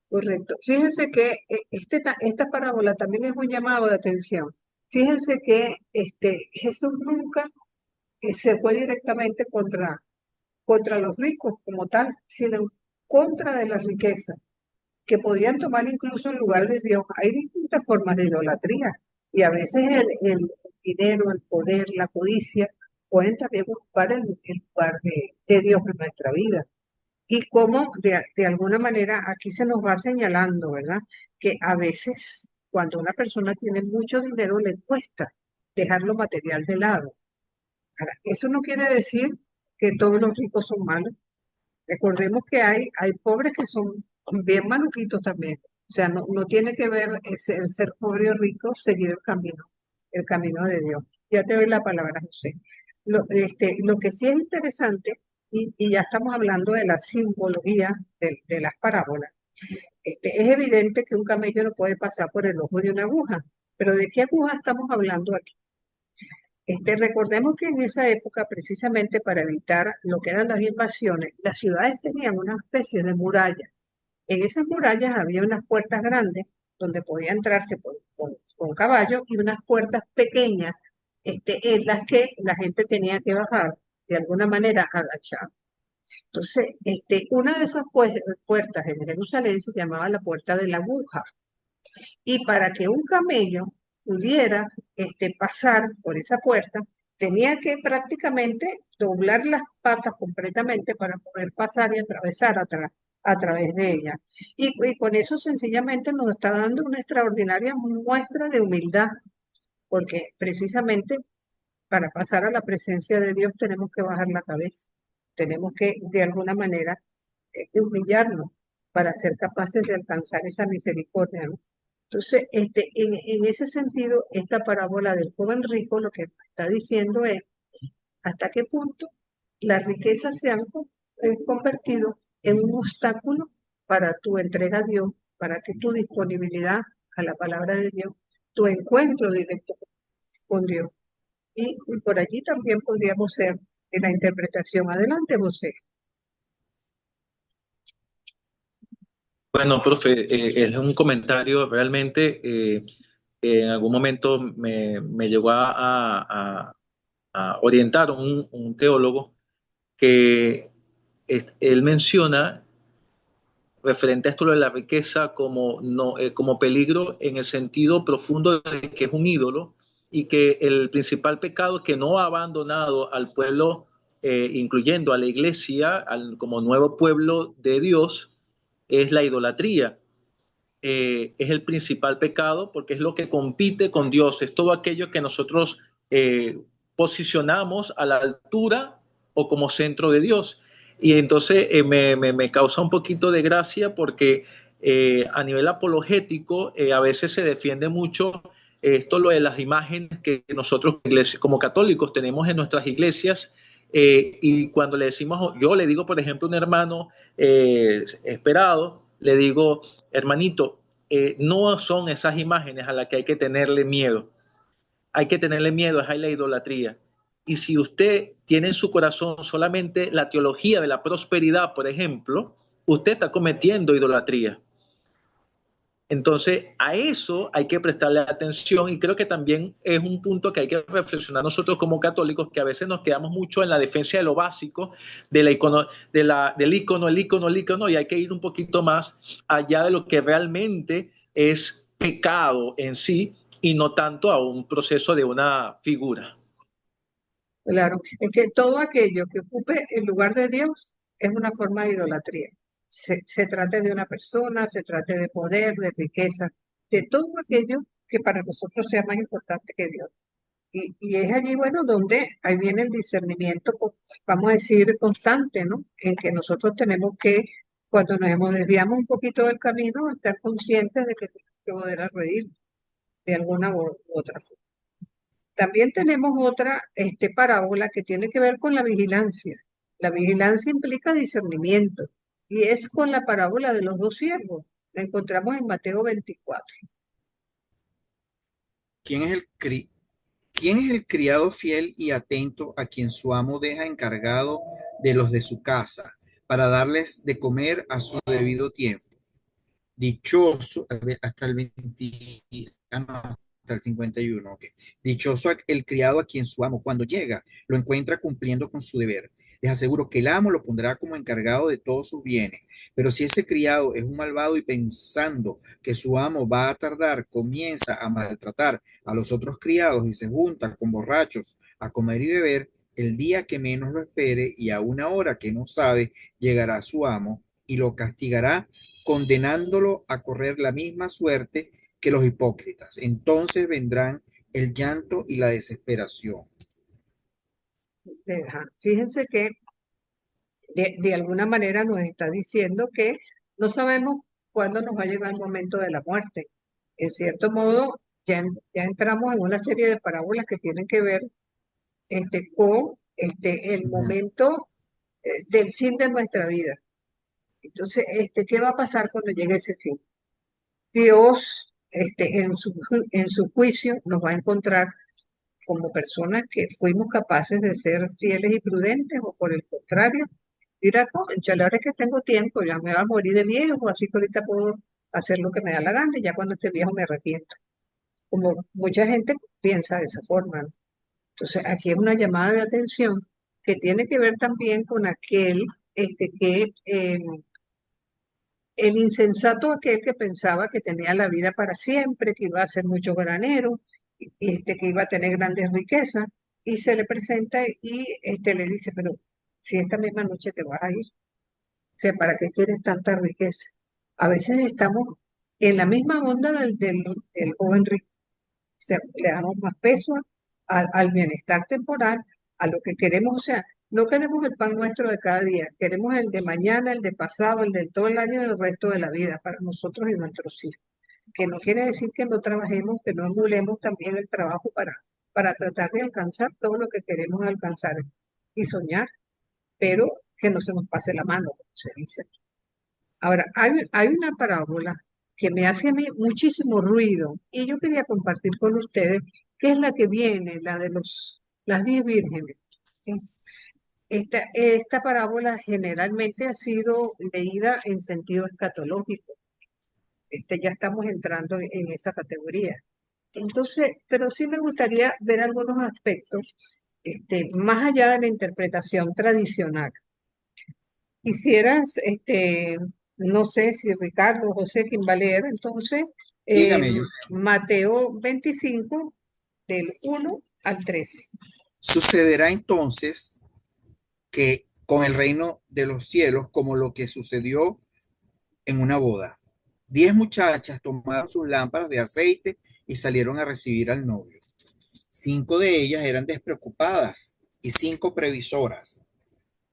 Correcto. Fíjense que esta parábola también es un llamado de atención. Fíjense que Jesús nunca se fue directamente contra los ricos como tal, sino en contra de la riqueza, que podían tomar incluso el lugar de Dios. Hay distintas formas de idolatría y a veces el dinero, el poder, la codicia pueden también ocupar el lugar de Dios en nuestra vida. Y cómo de alguna manera aquí se nos va señalando, ¿verdad? Que a veces cuando una persona tiene mucho dinero le cuesta dejar lo material de lado. Ahora, eso no quiere decir que todos los ricos son malos. Recordemos que hay pobres que son bien maluquitos también. O sea, no tiene que ver el ser pobre o rico, seguir el camino de Dios. Ya te doy la palabra, José. Lo que sí es interesante, y ya estamos hablando de la simbología de las parábolas, es evidente que un camello no puede pasar por el ojo de una aguja. Pero ¿de qué aguja estamos hablando aquí? Recordemos que en esa época, precisamente para evitar lo que eran las invasiones, las ciudades tenían una especie de muralla. En esas murallas había unas puertas grandes donde podía entrarse con caballo y unas puertas pequeñas en las que la gente tenía que bajar de alguna manera agachada. Entonces, una de esas puertas en Jerusalén se llamaba la puerta de la aguja. Y para que un camello pudiera pasar por esa puerta, tenía que prácticamente doblar las patas completamente para poder pasar y atravesar a través de ella. Y con eso sencillamente nos está dando una extraordinaria muestra de humildad, porque precisamente para pasar a la presencia de Dios tenemos que bajar la cabeza, tenemos que de alguna manera humillarnos para ser capaces de alcanzar esa misericordia, ¿no? Entonces, en ese sentido, esta parábola del joven rico lo que está diciendo es hasta qué punto las riquezas se han convertido en un obstáculo para tu entrega a Dios, para que tu disponibilidad a la palabra de Dios, tu encuentro directo con Dios. Y por allí también podríamos ser en la interpretación. Adelante, José. Bueno, profe, es un comentario realmente que en algún momento me llegó a orientar un teólogo que él menciona referente a esto de la riqueza como, no, como peligro en el sentido profundo de que es un ídolo y que el principal pecado que no ha abandonado al pueblo, incluyendo a la iglesia como nuevo pueblo de Dios, es la idolatría. Es el principal pecado porque es lo que compite con Dios, es todo aquello que nosotros posicionamos a la altura o como centro de Dios. Y entonces me causa un poquito de gracia porque a nivel apologético a veces se defiende mucho esto lo de las imágenes que nosotros como católicos tenemos en nuestras iglesias. Y cuando le decimos, yo le digo, por ejemplo, a un hermano esperado, le digo, hermanito, no son esas imágenes a las que hay que tenerle miedo. Hay que tenerle miedo a la idolatría. Y si usted tiene en su corazón solamente la teología de la prosperidad, por ejemplo, usted está cometiendo idolatría. Entonces, a eso hay que prestarle atención y creo que también es un punto que hay que reflexionar nosotros como católicos, que a veces nos quedamos mucho en la defensa de lo básico, de la icono, del icono, y hay que ir un poquito más allá de lo que realmente es pecado en sí y no tanto a un proceso de una figura. Claro, es que todo aquello que ocupe el lugar de Dios es una forma de idolatría. Se trate de una persona, se trate de poder, de riqueza, de todo aquello que para nosotros sea más importante que Dios. Y es allí, bueno, donde ahí viene el discernimiento, vamos a decir, constante, ¿no? En que nosotros tenemos que, cuando nos desviamos un poquito del camino, estar conscientes de que tenemos que poder reír de alguna u otra forma. También tenemos otra parábola que tiene que ver con la vigilancia. La vigilancia implica discernimiento y es con la parábola de los dos siervos. La encontramos en Mateo 24. ¿Quién es quién es el criado fiel y atento a quien su amo deja encargado de los de su casa para darles de comer a su debido tiempo? Dichoso, hasta el 20, hasta el 51, ok. Dichoso el criado a quien su amo, cuando llega, lo encuentra cumpliendo con su deber. Les aseguro que el amo lo pondrá como encargado de todos sus bienes. Pero si ese criado es un malvado y pensando que su amo va a tardar, comienza a maltratar a los otros criados y se junta con borrachos a comer y beber, el día que menos lo espere y a una hora que no sabe, llegará su amo y lo castigará condenándolo a correr la misma suerte que los hipócritas. Entonces vendrán el llanto y la desesperación. Fíjense que de alguna manera nos está diciendo que no sabemos cuándo nos va a llegar el momento de la muerte. En cierto modo, ya entramos en una serie de parábolas que tienen que ver con el momento del fin de nuestra vida. Entonces, ¿qué va a pasar cuando llegue ese fin? Dios, en su juicio, nos va a encontrar como personas que fuimos capaces de ser fieles y prudentes, o por el contrario, dirá, cónchale, ahora es que tengo tiempo, ya me voy a morir de viejo, así que ahorita puedo hacer lo que me da la gana y ya cuando esté viejo me arrepiento. Como mucha gente piensa de esa forma, ¿no? Entonces, aquí es una llamada de atención que tiene que ver también con aquel que el insensato aquel que pensaba que tenía la vida para siempre, que iba a hacer mucho granero, que iba a tener grandes riquezas, y se le presenta y le dice, pero si esta misma noche te vas a ir, o sea, ¿para qué quieres tanta riqueza? A veces estamos en la misma onda del joven rico, o sea, le damos más peso al bienestar temporal, a lo que queremos, o sea, no queremos el pan nuestro de cada día, queremos el de mañana, el de pasado, el de todo el año y el resto de la vida para nosotros y nuestros hijos. que no quiere decir que no trabajemos, que no emulemos también el trabajo para tratar de alcanzar todo lo que queremos alcanzar y soñar, pero que no se nos pase la mano, como se dice. Ahora, hay una parábola que me hace a mí muchísimo ruido y yo quería compartir con ustedes, que es la que viene, la de las 10 vírgenes. ¿Sí? Esta parábola generalmente ha sido leída en sentido escatológico. Ya estamos entrando en esa categoría. Entonces, pero sí me gustaría ver algunos aspectos, más allá de la interpretación tradicional. Quisieras, no sé si Ricardo o José, quien va a leer, entonces, eh, Dígame yo. Mateo 25, del 1 al 13. Sucederá entonces que con el reino de los cielos, como lo que sucedió en una boda. 10 muchachas tomaron sus lámparas de aceite y salieron a recibir al novio. 5 de ellas eran despreocupadas y 5 previsoras.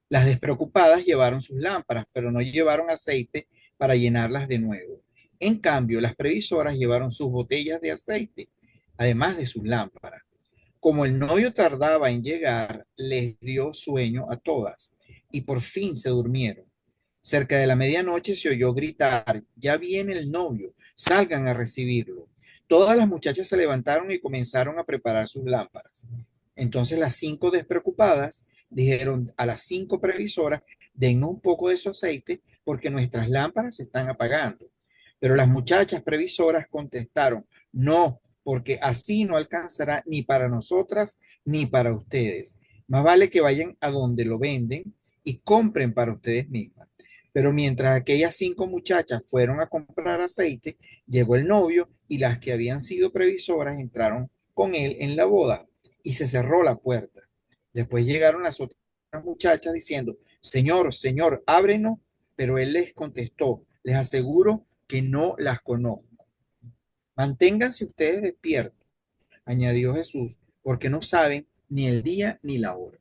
Las despreocupadas llevaron sus lámparas, pero no llevaron aceite para llenarlas de nuevo. En cambio, las previsoras llevaron sus botellas de aceite, además de sus lámparas. Como el novio tardaba en llegar, les dio sueño a todas y por fin se durmieron. Cerca de la medianoche se oyó gritar: ya viene el novio, salgan a recibirlo. Todas las muchachas se levantaron y comenzaron a preparar sus lámparas. Entonces las 5 despreocupadas dijeron a las 5 previsoras: dennos un poco de su aceite porque nuestras lámparas se están apagando. Pero las muchachas previsoras contestaron: no, porque así no alcanzará ni para nosotras ni para ustedes. Más vale que vayan a donde lo venden y compren para ustedes mismas. Pero mientras aquellas 5 muchachas fueron a comprar aceite, llegó el novio y las que habían sido previsoras entraron con él en la boda y se cerró la puerta. Después llegaron las otras muchachas diciendo: Señor, Señor, ábrenos. Pero él les contestó: les aseguro que no las conozco. Manténganse ustedes despiertos, añadió Jesús, porque no saben ni el día ni la hora.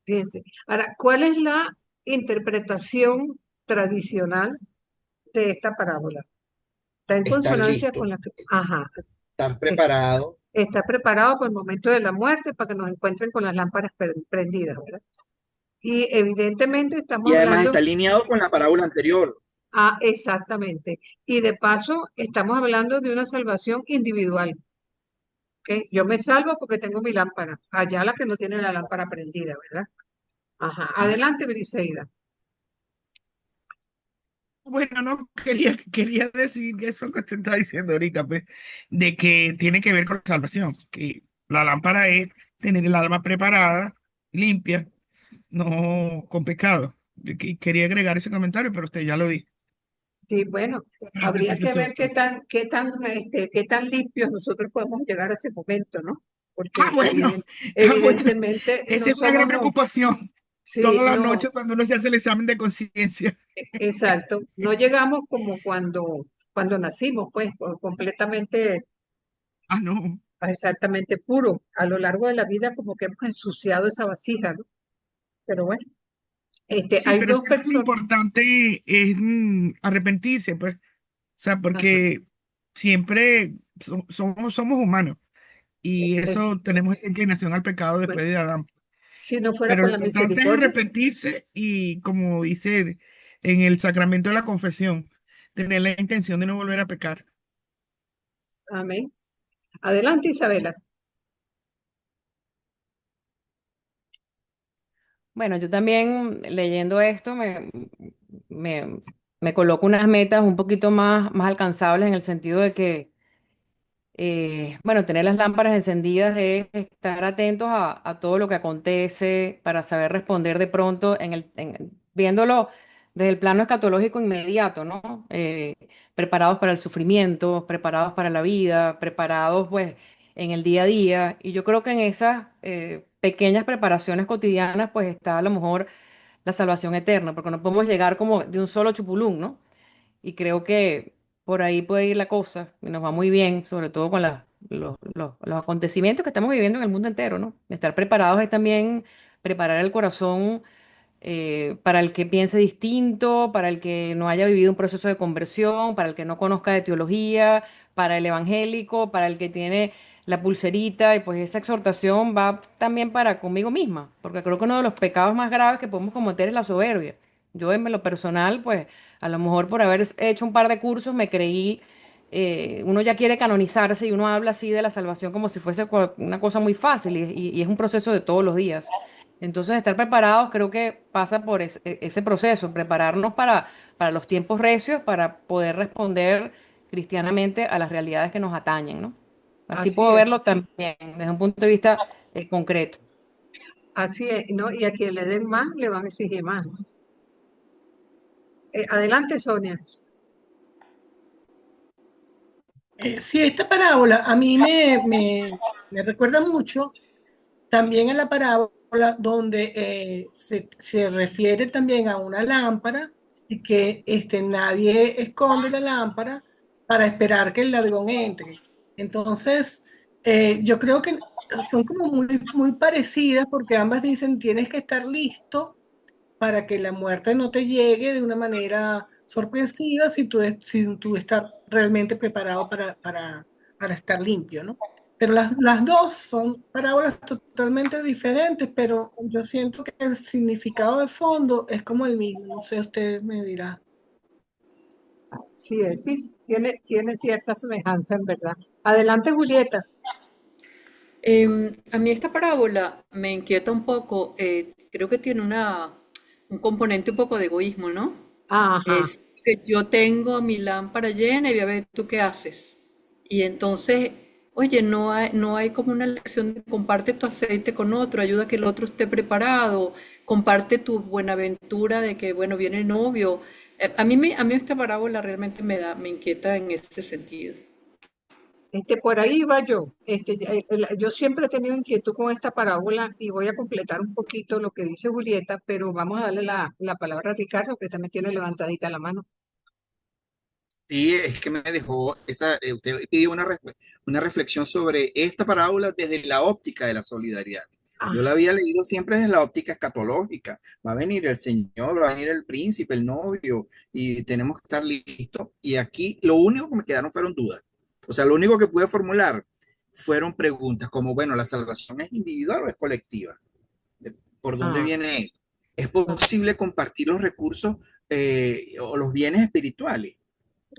Fíjense. Ahora, ¿cuál es la interpretación tradicional de esta parábola? Está en Estar consonancia con listo, la que, ajá, estar es- preparado está preparado para el momento de la muerte, para que nos encuentren con las lámparas prendidas, ¿verdad? Y evidentemente estamos y además hablando, está alineado con la parábola anterior. exactamente, y de paso estamos hablando de una salvación individual, ¿ok? Yo me salvo porque tengo mi lámpara, allá la que no tiene la lámpara prendida, ¿verdad? Ajá, adelante, Briseida. Bueno, no quería decir que eso que usted está diciendo ahorita, pues, de que tiene que ver con la salvación, que la lámpara es tener el alma preparada, limpia, no con pecado. Quería agregar ese comentario, pero usted ya lo dijo. Sí, bueno, Gracias, habría que ver profesor. qué tan limpios nosotros podemos llegar a ese momento, ¿no? Ah, Porque bueno, ah, bueno, evidentemente no esa es una gran somos, preocupación sí, todas las no, noches cuando uno se hace el examen de conciencia. exacto, no llegamos como cuando nacimos, pues, completamente, Ah, no. exactamente puro. A lo largo de la vida como que hemos ensuciado esa vasija, ¿no? Pero bueno, Sí, hay pero dos siempre lo personas, importante es arrepentirse, pues. O sea, ajá, porque siempre somos humanos y eso es, tenemos esa inclinación al pecado bueno, después de Adán. si no fuera Pero por lo la importante es misericordia, arrepentirse y, como dice en el sacramento de la confesión, tener la intención de no volver a pecar. amén. Adelante, Isabela. Bueno, yo también leyendo esto me, me coloco unas metas un poquito más alcanzables en el sentido de que, bueno, tener las lámparas encendidas es estar atentos a todo lo que acontece para saber responder de pronto viéndolo desde el plano escatológico inmediato, ¿no? Preparados para el sufrimiento, preparados para la vida, preparados pues en el día a día. Y yo creo que en esas pequeñas preparaciones cotidianas pues está a lo mejor la salvación eterna, porque no podemos llegar como de un solo chupulún, ¿no? Y creo que por ahí puede ir la cosa, y nos va muy bien, sobre todo con los acontecimientos que estamos viviendo en el mundo entero, ¿no? Estar preparados es también preparar el corazón para el que piense distinto, para el que no haya vivido un proceso de conversión, para el que no conozca de teología, para el evangélico, para el que tiene la pulserita, y pues esa exhortación va también para conmigo misma, porque creo que uno de los pecados más graves que podemos cometer es la soberbia. Yo en lo personal, pues a lo mejor por haber hecho un par de cursos me creí, uno ya quiere canonizarse y uno habla así de la salvación como si fuese una cosa muy fácil y es un proceso de todos los días. Entonces, estar preparados creo que pasa por ese proceso, prepararnos para los tiempos recios, para poder responder cristianamente a las realidades que nos atañen, ¿no? Así Así puedo es, verlo también desde un punto de vista concreto. así es, ¿no? Y a quien le den más, le van a exigir más, ¿no? Adelante, Sonia. Sí, esta parábola a mí me recuerda mucho también a la parábola donde se refiere también a una lámpara y que nadie esconde la lámpara para esperar que el ladrón entre. Entonces, yo creo que son como muy parecidas porque ambas dicen tienes que estar listo para que la muerte no te llegue de una manera sorpresiva si tú estás realmente preparado para estar limpio, ¿no? Pero las dos son parábolas totalmente diferentes, pero yo siento que el significado de fondo es como el mismo. No sé, usted me dirá. Sí, sí, tiene cierta semejanza, en verdad. Adelante, Julieta. A mí esta parábola me inquieta un poco, creo que tiene un componente un poco de egoísmo, ¿no? Ajá, Es que yo tengo mi lámpara llena y voy a ver tú qué haces. Y entonces, oye, no hay como una lección de comparte tu aceite con otro, ayuda a que el otro esté preparado, comparte tu buenaventura de que, bueno, viene el novio. A mí esta parábola realmente me inquieta en ese sentido. por ahí va yo. Yo siempre he tenido inquietud con esta parábola y voy a completar un poquito lo que dice Julieta, pero vamos a darle la palabra a Ricardo, que también tiene levantadita la mano. Sí, es que me dejó usted pidió una reflexión sobre esta parábola desde la óptica de la solidaridad. Yo la Ah, había leído siempre desde la óptica escatológica. Va a venir el Señor, va a venir el príncipe, el novio, y tenemos que estar listos. Y aquí lo único que me quedaron fueron dudas. O sea, lo único que pude formular fueron preguntas como, bueno, ¿la salvación es individual o es colectiva? ¿Por dónde ah, viene esto? ¿Es posible compartir los recursos o los bienes espirituales?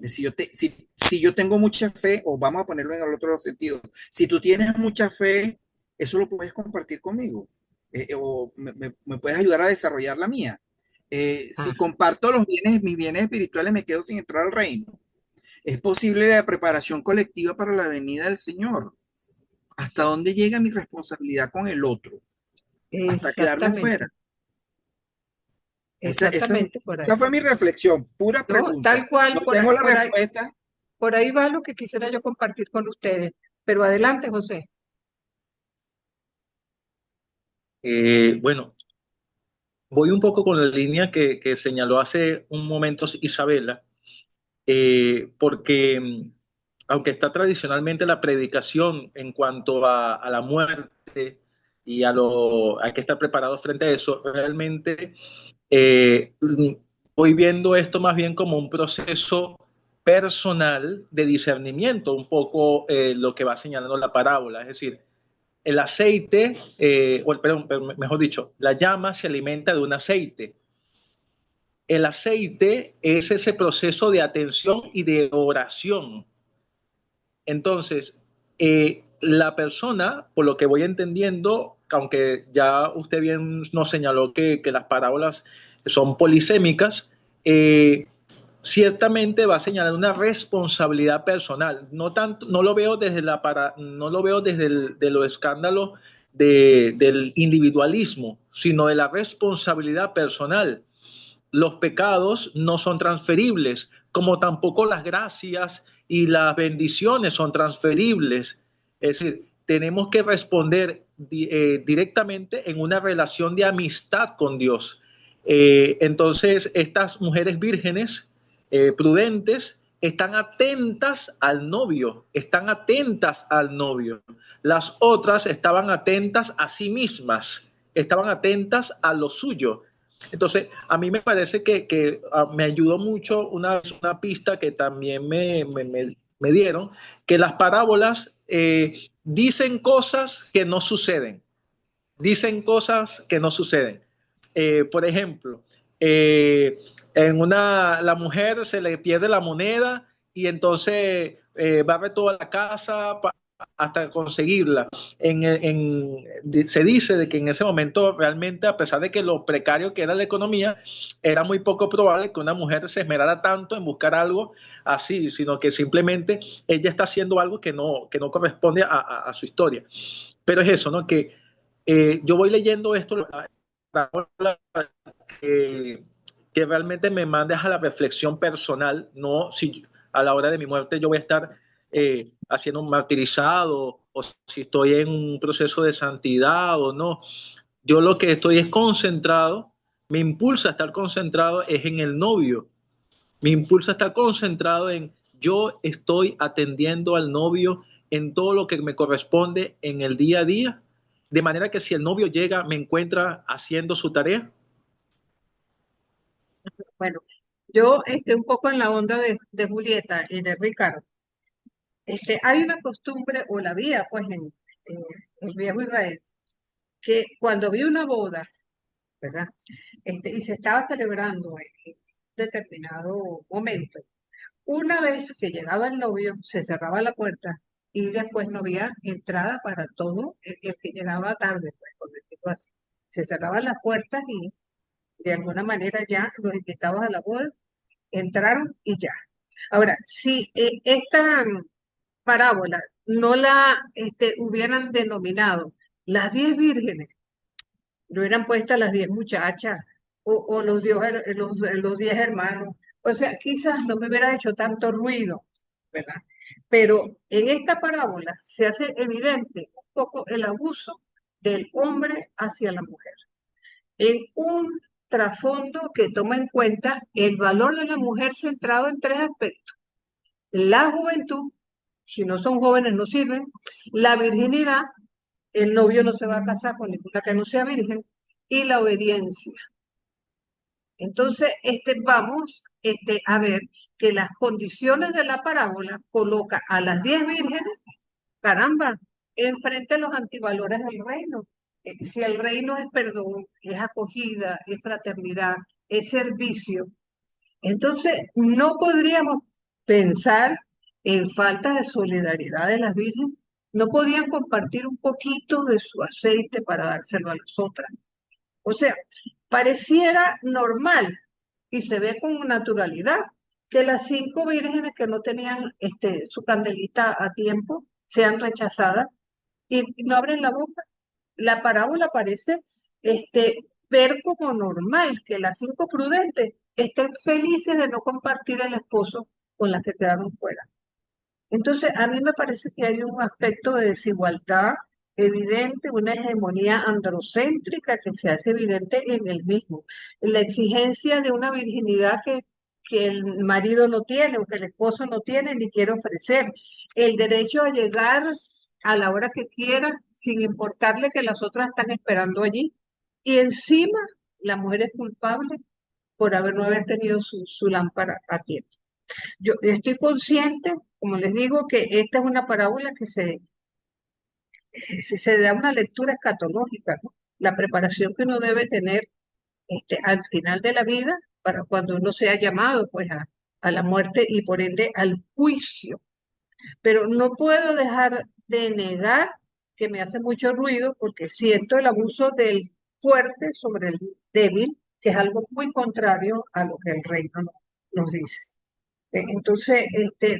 Si yo tengo mucha fe, o vamos a ponerlo en el otro sentido, si tú tienes mucha fe, eso lo puedes compartir conmigo, o me puedes ayudar a desarrollar la mía. Si ah. comparto mis bienes espirituales, me quedo sin entrar al reino. Es posible la preparación colectiva para la venida del Señor. ¿Hasta dónde llega mi responsabilidad con el otro? Hasta quedarme Exactamente, fuera. Esa, esa, exactamente por ahí. esa fue mi reflexión, pura ¿No? pregunta. Tal cual, No tengo la respuesta. por ahí va lo que quisiera yo compartir con ustedes. Pero adelante, José. Bueno, voy un poco con la línea que señaló hace un momento Isabela, porque aunque está tradicionalmente la predicación en cuanto a la muerte y hay que estar preparado frente a eso, realmente eh, voy viendo esto más bien como un proceso personal de discernimiento, un poco lo que va señalando la parábola, es decir, el aceite, perdón, mejor dicho, la llama se alimenta de un aceite. El aceite es ese proceso de atención y de oración. Entonces, la persona, por lo que voy entendiendo, aunque ya usted bien nos señaló que las parábolas son polisémicas, ciertamente va a señalar una responsabilidad personal. No tanto, no lo veo desde de los escándalos del individualismo, sino de la responsabilidad personal. Los pecados no son transferibles, como tampoco las gracias y las bendiciones son transferibles. Es decir, tenemos que responder directamente en una relación de amistad con Dios. Entonces, estas mujeres vírgenes prudentes están atentas al novio, están atentas al novio. Las otras estaban atentas a sí mismas, estaban atentas a lo suyo. Entonces, a mí me parece que me ayudó mucho una pista que también me dieron, que las parábolas dicen cosas que no suceden. Dicen cosas que no suceden. Por ejemplo, la mujer se le pierde la moneda y entonces barre toda la casa hasta conseguirla. Se dice de que en ese momento realmente, a pesar de que lo precario que era la economía, era muy poco probable que una mujer se esmerara tanto en buscar algo así, sino que simplemente ella está haciendo algo que no corresponde a su historia. Pero es eso, ¿no? Que yo voy leyendo esto que, que realmente me mandes a la reflexión personal, no si a la hora de mi muerte yo voy a estar haciendo un martirizado o si estoy en un proceso de santidad o no. Yo lo que estoy es concentrado, me impulsa a estar concentrado es en el novio, me impulsa a estar concentrado en yo estoy atendiendo al novio en todo lo que me corresponde en el día a día, de manera que si el novio llega, me encuentra haciendo su tarea. Bueno, yo un poco en la onda de Julieta y de Ricardo. Hay una costumbre, o la había, pues, en el viejo Israel, que cuando había una boda, ¿verdad? Y se estaba celebrando en determinado momento, una vez que llegaba el novio, se cerraba la puerta y después no había entrada para todo el que llegaba tarde, pues, por decirlo así. Se cerraban las puertas y de alguna manera ya los invitados a la boda entraron y ya. Ahora, si esta parábola no la hubieran denominado las 10 vírgenes, le hubieran puesto las 10 muchachas o los 10 hermanos, o sea, quizás no me hubiera hecho tanto ruido, ¿verdad? Pero en esta parábola se hace evidente un poco el abuso del hombre hacia la mujer, en un trasfondo que toma en cuenta el valor de la mujer centrado en tres aspectos: la juventud, si no son jóvenes no sirven; la virginidad, el novio no se va a casar con ninguna que no sea virgen; y la obediencia. Entonces, vamos a ver que las condiciones de la parábola coloca a las 10 vírgenes, caramba, enfrente a los antivalores del reino. Si el reino es perdón, es acogida, es fraternidad, es servicio, entonces no podríamos pensar en falta de solidaridad de las vírgenes. No podían compartir un poquito de su aceite para dárselo a las otras. O sea, pareciera normal y se ve con naturalidad que las 5 vírgenes que no tenían su candelita a tiempo sean rechazadas y no abren la boca. La parábola parece ver como normal que las 5 prudentes estén felices de no compartir el esposo con las que quedaron fuera. Entonces, a mí me parece que hay un aspecto de desigualdad evidente, una hegemonía androcéntrica que se hace evidente en el mismo. La exigencia de una virginidad que el marido no tiene o que el esposo no tiene ni quiere ofrecer. El derecho a llegar a la hora que quiera sin importarle que las otras están esperando allí. Y encima, la mujer es culpable por no haber tenido su lámpara a tiempo. Yo estoy consciente, como les digo, que esta es una parábola que se da una lectura escatológica, ¿no? La preparación que uno debe tener al final de la vida para cuando uno sea llamado pues a la muerte y por ende al juicio. Pero no puedo dejar de negar que me hace mucho ruido porque siento el abuso del fuerte sobre el débil, que es algo muy contrario a lo que el reino nos dice. Entonces,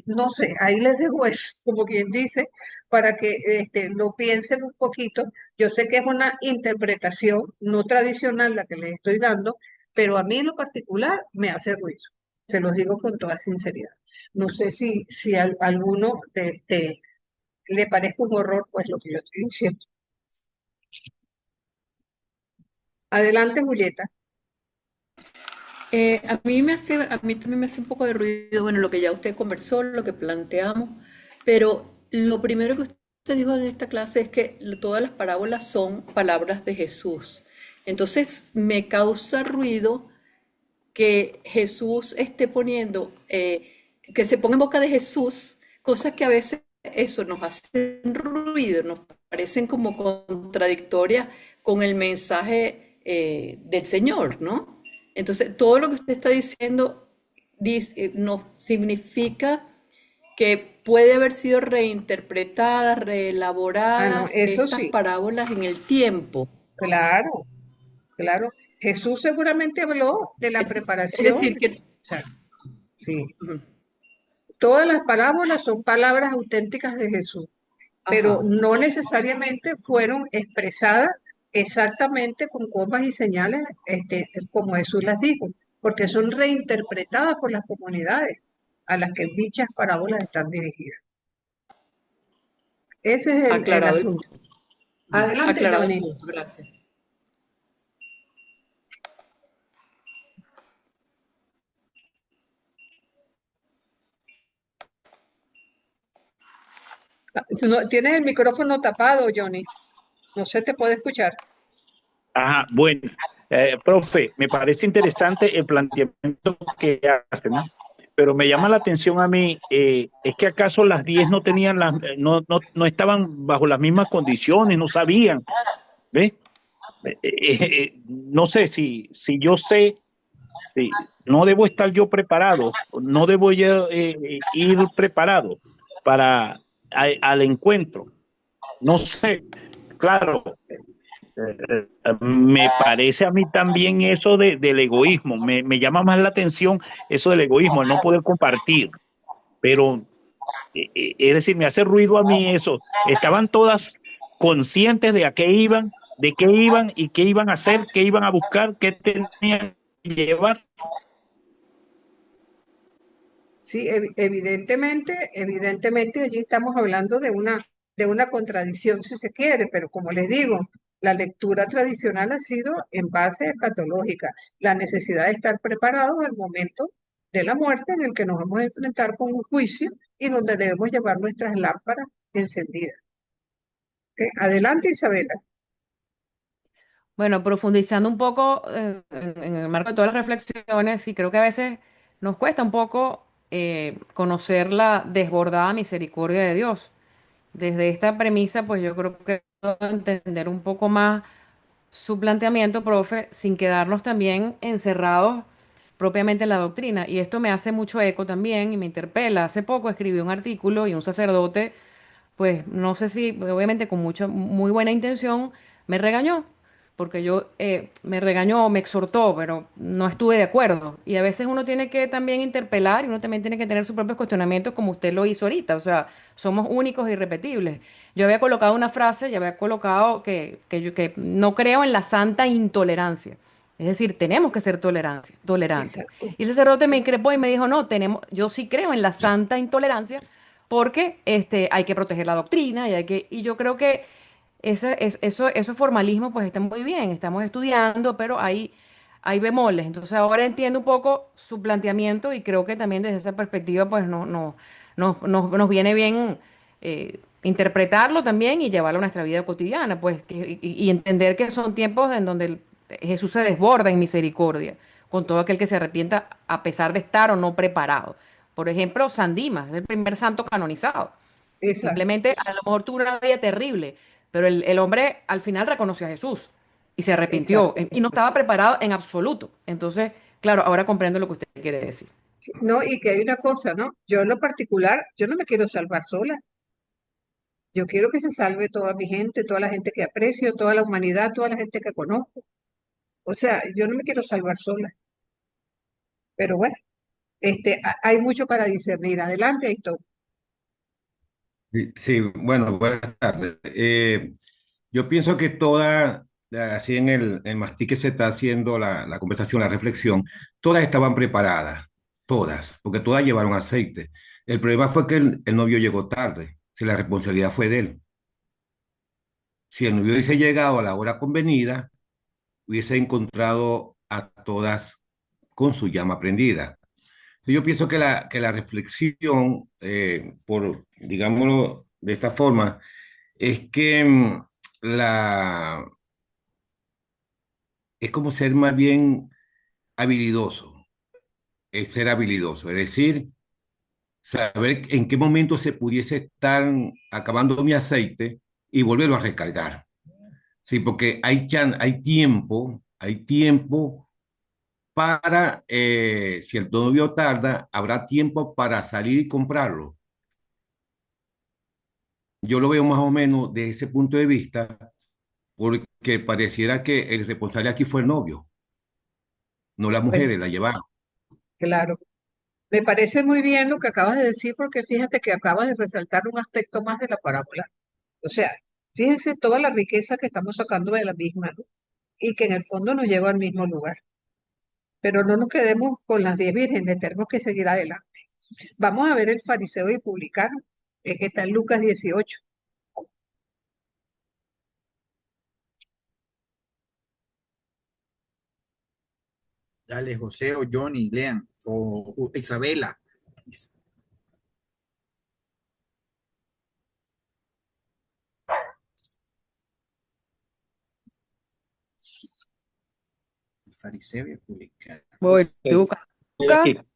no sé, ahí les dejo eso, como quien dice, para que lo piensen un poquito. Yo sé que es una interpretación no tradicional la que les estoy dando, pero a mí en lo particular me hace ruido. Se los digo con toda sinceridad. No sé si a alguno le parezca un horror, pues lo que yo estoy diciendo. Adelante, Julieta. A mí también me hace un poco de ruido, bueno, lo que ya usted conversó, lo que planteamos, pero lo primero que usted dijo en esta clase es que todas las parábolas son palabras de Jesús. Entonces me causa ruido que Jesús esté poniendo, que se ponga en boca de Jesús, cosas que a veces eso nos hacen ruido, nos parecen como contradictorias con el mensaje del Señor, ¿no? Entonces, todo lo que usted está diciendo nos significa que puede haber sido reinterpretadas, Ah, no, reelaboradas eso estas sí, parábolas en el tiempo. claro, claro. Jesús seguramente habló de la Es preparación. decir, que O sea, sí, ujú, todas las parábolas son palabras auténticas de Jesús, pero ajá, no necesariamente fueron expresadas exactamente con comas y señales, como Jesús las dijo, porque son reinterpretadas por las comunidades a las que dichas parábolas están dirigidas. Ese es el aclarado el asunto. punto. Adelante, Aclarado el Johnny. punto, gracias. Tienes el micrófono tapado, Johnny. No se te puede escuchar. Ajá, bueno, profe, me parece interesante el planteamiento que hace, ¿no? Pero me llama la atención a mí, es que acaso las 10 no tenían no estaban bajo las mismas condiciones, no sabían, ¿ves? No sé si yo sé, no debo estar yo preparado, no debo ir preparado al encuentro. No sé, claro, me parece a mí también eso del egoísmo, me llama más la atención eso del egoísmo, el no poder compartir, pero es decir, me hace ruido a mí eso. Estaban todas conscientes de qué iban y qué iban a hacer, qué iban a buscar, qué tenían que llevar. Sí, evidentemente allí estamos hablando de una contradicción, si se quiere, pero como les digo, la lectura tradicional ha sido en base escatológica, la necesidad de estar preparados al momento de la muerte en el que nos vamos a enfrentar con un juicio y donde debemos llevar nuestras lámparas encendidas. ¿Ok? Adelante, Isabela. Bueno, profundizando un poco en el marco de todas las reflexiones, y creo que a veces nos cuesta un poco conocer la desbordada misericordia de Dios. Desde esta premisa, pues yo creo que puedo entender un poco más su planteamiento, profe, sin quedarnos también encerrados propiamente en la doctrina. Y esto me hace mucho eco también y me interpela. Hace poco escribí un artículo y un sacerdote, pues no sé si, obviamente con mucha, muy buena intención, me regañó, porque yo me regañó, me exhortó, pero no estuve de acuerdo. Y a veces uno tiene que también interpelar y uno también tiene que tener sus propios cuestionamientos como usted lo hizo ahorita. O sea, somos únicos e irrepetibles. Yo había colocado una frase, ya había colocado que no creo en la santa intolerancia. Es decir, tenemos que ser tolerantes. Exacto. Y el sacerdote me increpó y me dijo, no, yo sí creo en la santa intolerancia porque hay que proteger la doctrina y yo creo que eso formalismo pues está muy bien, estamos estudiando, pero hay bemoles. Entonces ahora entiendo un poco su planteamiento y creo que también desde esa perspectiva pues nos viene bien interpretarlo también y llevarlo a nuestra vida cotidiana, pues y entender que son tiempos en donde Jesús se desborda en misericordia con todo aquel que se arrepienta a pesar de estar o no preparado. Por ejemplo, San Dimas, es el primer santo canonizado. Exacto. Simplemente a lo mejor tuvo una vida terrible, pero el hombre al final reconoció a Jesús y se arrepintió Exacto. y no estaba preparado en absoluto. Entonces, claro, ahora comprendo lo que usted quiere decir. No, y que hay una cosa, ¿no? Yo en lo particular, yo no me quiero salvar sola. Yo quiero que se salve toda mi gente, toda la gente que aprecio, toda la humanidad, toda la gente que conozco. O sea, yo no me quiero salvar sola. Pero bueno, hay mucho para discernir. Adelante, Héctor. Sí, sí, bueno, buenas tardes. Yo pienso que así en el mastique se está haciendo la conversación, la reflexión, todas estaban preparadas, todas, porque todas llevaron aceite. El problema fue que el novio llegó tarde, si la responsabilidad fue de él. Si el novio hubiese llegado a la hora convenida, hubiese encontrado a todas con su llama prendida. Yo pienso que la reflexión, digámoslo de esta forma, es que la, es como ser más bien habilidoso, es ser habilidoso, es decir, saber en qué momento se pudiese estar acabando mi aceite y volverlo a recargar. Sí, porque hay tiempo para, si el novio tarda, habrá tiempo para salir y comprarlo. Yo lo veo más o menos de ese punto de vista, porque pareciera que el responsable aquí fue el novio, no las Bueno, mujeres, la llevaron. claro. Me parece muy bien lo que acabas de decir porque fíjate que acabas de resaltar un aspecto más de la parábola. O sea, fíjense toda la riqueza que estamos sacando de la misma, ¿no? Y que en el fondo nos lleva al mismo lugar. Pero no nos quedemos con las 10 vírgenes, tenemos que seguir adelante. Vamos a ver el fariseo y publicano, que está en Lucas 18. Dale, José o Johnny, lean, o Isabela. El fariseo y el publicano. Voy, estoy buscando. Estoy aquí. Lucas,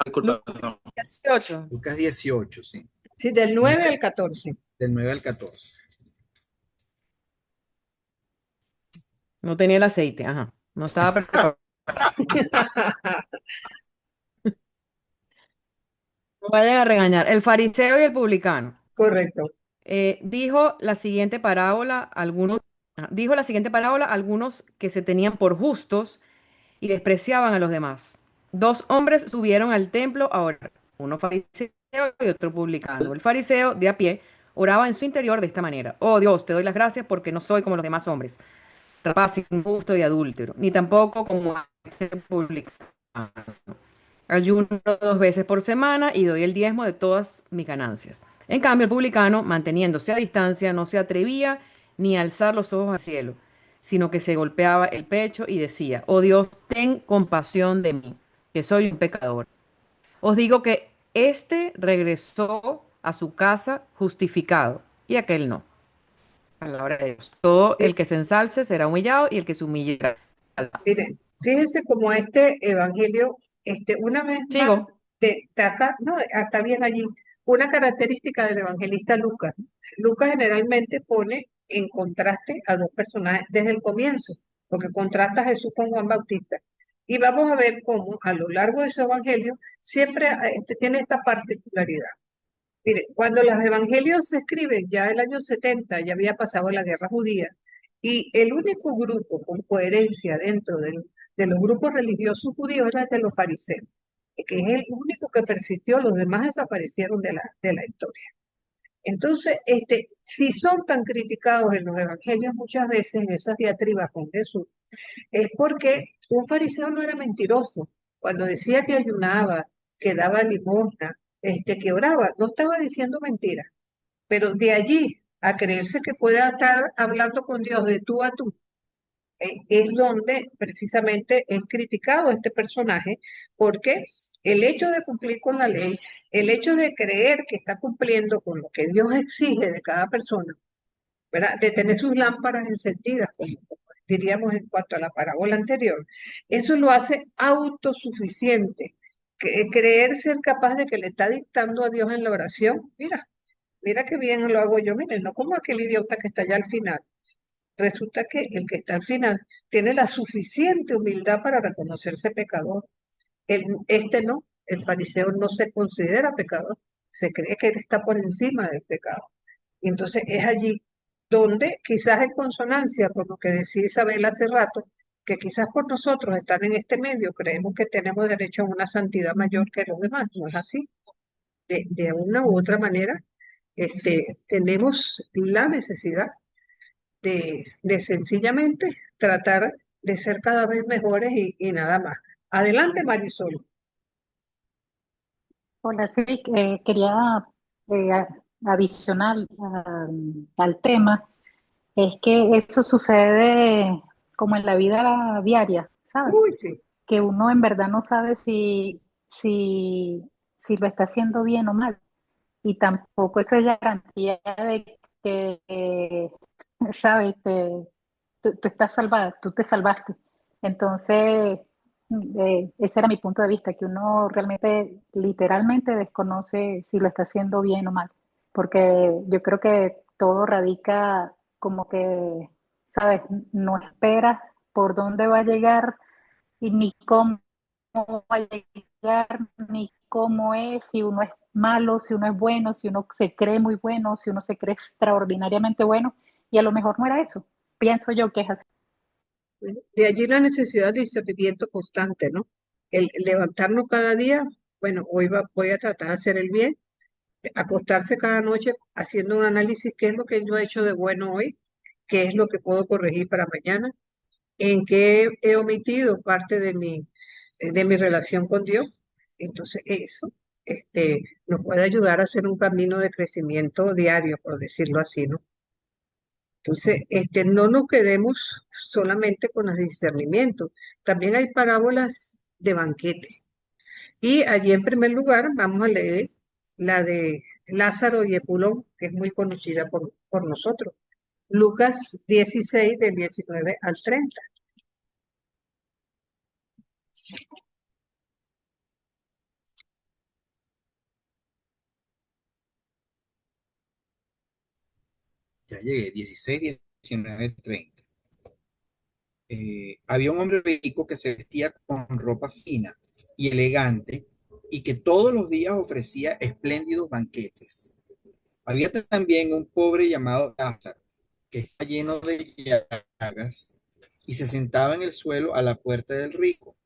Disculpa. Lucas 18. Lucas 18, sí, Sí, del 9 al 14. del 9 al 14. No tenía el aceite, ajá. No estaba preparado. No vayan a regañar. El fariseo y el publicano. Correcto. Dijo la siguiente parábola, dijo la siguiente parábola a algunos que se tenían por justos y despreciaban a los demás. Dos hombres subieron al templo a orar, uno fariseo y otro publicano. El fariseo, de a pie, oraba en su interior de esta manera: Oh Dios, te doy las gracias porque no soy como los demás hombres, rapaz, injusto y adúltero, ni tampoco como este publicano. Ayuno 2 veces por semana y doy el diezmo de todas mis ganancias. En cambio, el publicano, manteniéndose a distancia, no se atrevía ni a alzar los ojos al cielo, sino que se golpeaba el pecho y decía: Oh Dios, ten compasión de mí, que soy un pecador. Os digo que éste regresó a su casa justificado y aquel no. Palabra de Dios. Todo el que se ensalce será humillado y el que se humille será exaltado. Miren, fíjense cómo este evangelio, una vez más, Sigo. no, está bien allí, una característica del evangelista Lucas. Lucas generalmente pone en contraste a dos personajes desde el comienzo, porque contrasta a Jesús con Juan Bautista. Y vamos a ver cómo a lo largo de su evangelio siempre tiene esta particularidad. Mire, cuando los evangelios se escriben, ya el año 70 ya había pasado la guerra judía, y el único grupo con coherencia dentro de los grupos religiosos judíos era el de los fariseos, que es el único que persistió, los demás desaparecieron de la historia. Entonces, si son tan criticados en los evangelios muchas veces en esas diatribas con Jesús, es porque un fariseo no era mentiroso. Cuando decía que ayunaba, que daba limosna, que oraba, no estaba diciendo mentiras. Pero de allí a creerse que pueda estar hablando con Dios de tú a tú, es donde precisamente es criticado este personaje, porque el hecho de cumplir con la ley, el hecho de creer que está cumpliendo con lo que Dios exige de cada persona, ¿verdad? De tener sus lámparas encendidas, como diríamos en cuanto a la parábola anterior, eso lo hace autosuficiente. Creer ser capaz de que le está dictando a Dios en la oración, mira qué bien lo hago yo, miren, no como aquel idiota que está allá al final. Resulta que el que está al final tiene la suficiente humildad para reconocerse pecador. Este no, el fariseo no se considera pecador, se cree que él está por encima del pecado. Y entonces es allí donde quizás en consonancia con lo que decía Isabel hace rato, que quizás por nosotros estar en este medio creemos que tenemos derecho a una santidad mayor que los demás. No es así. De una u otra manera, tenemos la necesidad de sencillamente tratar de ser cada vez mejores y nada más. Adelante, Marisol. Hola, sí, quería adicional al tema, es que eso sucede como en la vida diaria, ¿sabes? Uy, sí. Que uno en verdad no sabe si lo está haciendo bien o mal, y tampoco eso es garantía de que, ¿sabes? Tú estás salvada, tú te salvaste. Entonces, ese era mi punto de vista, que uno realmente, literalmente desconoce si lo está haciendo bien o mal, porque yo creo que todo radica como que, ¿sabes? No esperas por dónde va a llegar y ni cómo va a llegar, ni cómo es, si uno es malo, si uno es bueno, si uno se cree muy bueno, si uno se cree extraordinariamente bueno, y a lo mejor no era eso. Pienso yo que es así. De allí la necesidad de discernimiento constante, ¿no? El levantarnos cada día, bueno, voy a tratar de hacer el bien, acostarse cada noche haciendo un análisis, qué es lo que yo he hecho de bueno hoy, qué es lo que puedo corregir para mañana, en qué he omitido parte de mi relación con Dios. Entonces, eso nos puede ayudar a hacer un camino de crecimiento diario, por decirlo así, ¿no? Entonces, no nos quedemos solamente con los discernimientos. También hay parábolas de banquete. Y allí en primer lugar vamos a leer la de Lázaro y Epulón, que es muy conocida por nosotros. Lucas 16, del 19 al 30. Ya llegué, 16, 19, 30. Había un hombre rico que se vestía con ropa fina y elegante y que todos los días ofrecía espléndidos banquetes. Había también un pobre llamado Lázaro, que estaba lleno de llagas y se sentaba en el suelo a la puerta del rico.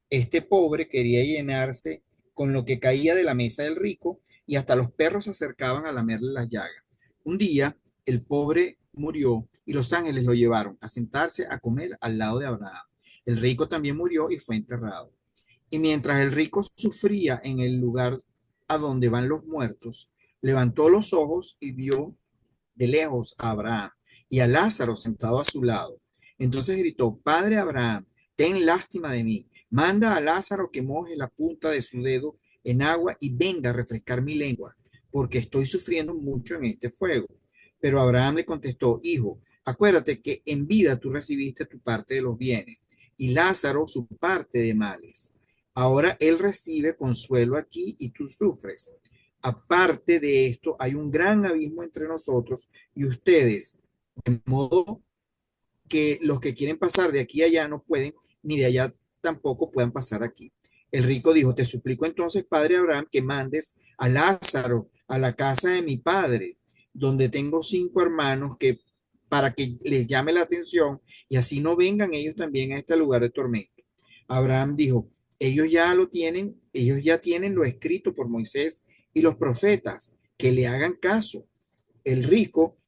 Este pobre quería llenarse con lo que caía de la mesa del rico y hasta los perros se acercaban a lamerle las llagas. Un día, el pobre murió y los ángeles lo llevaron a sentarse a comer al lado de Abraham. El rico también murió y fue enterrado. Y mientras el rico sufría en el lugar a donde van los muertos, levantó los ojos y vio de lejos a Abraham y a Lázaro sentado a su lado. Entonces gritó: Padre Abraham, ten lástima de mí. Manda a Lázaro que moje la punta de su dedo en agua y venga a refrescar mi lengua, porque estoy sufriendo mucho en este fuego. Pero Abraham le contestó: Hijo, acuérdate que en vida tú recibiste tu parte de los bienes y Lázaro su parte de males. Ahora él recibe consuelo aquí y tú sufres. Aparte de esto, hay un gran abismo entre nosotros y ustedes, de modo que los que quieren pasar de aquí a allá no pueden, ni de allá tampoco puedan pasar aquí. El rico dijo: Te suplico entonces, padre Abraham, que mandes a Lázaro a la casa de mi padre, donde tengo 5 hermanos, que para que les llame la atención y así no vengan ellos también a este lugar de tormento. Abraham dijo: ellos ya tienen lo escrito por Moisés y los profetas, que le hagan caso. El rico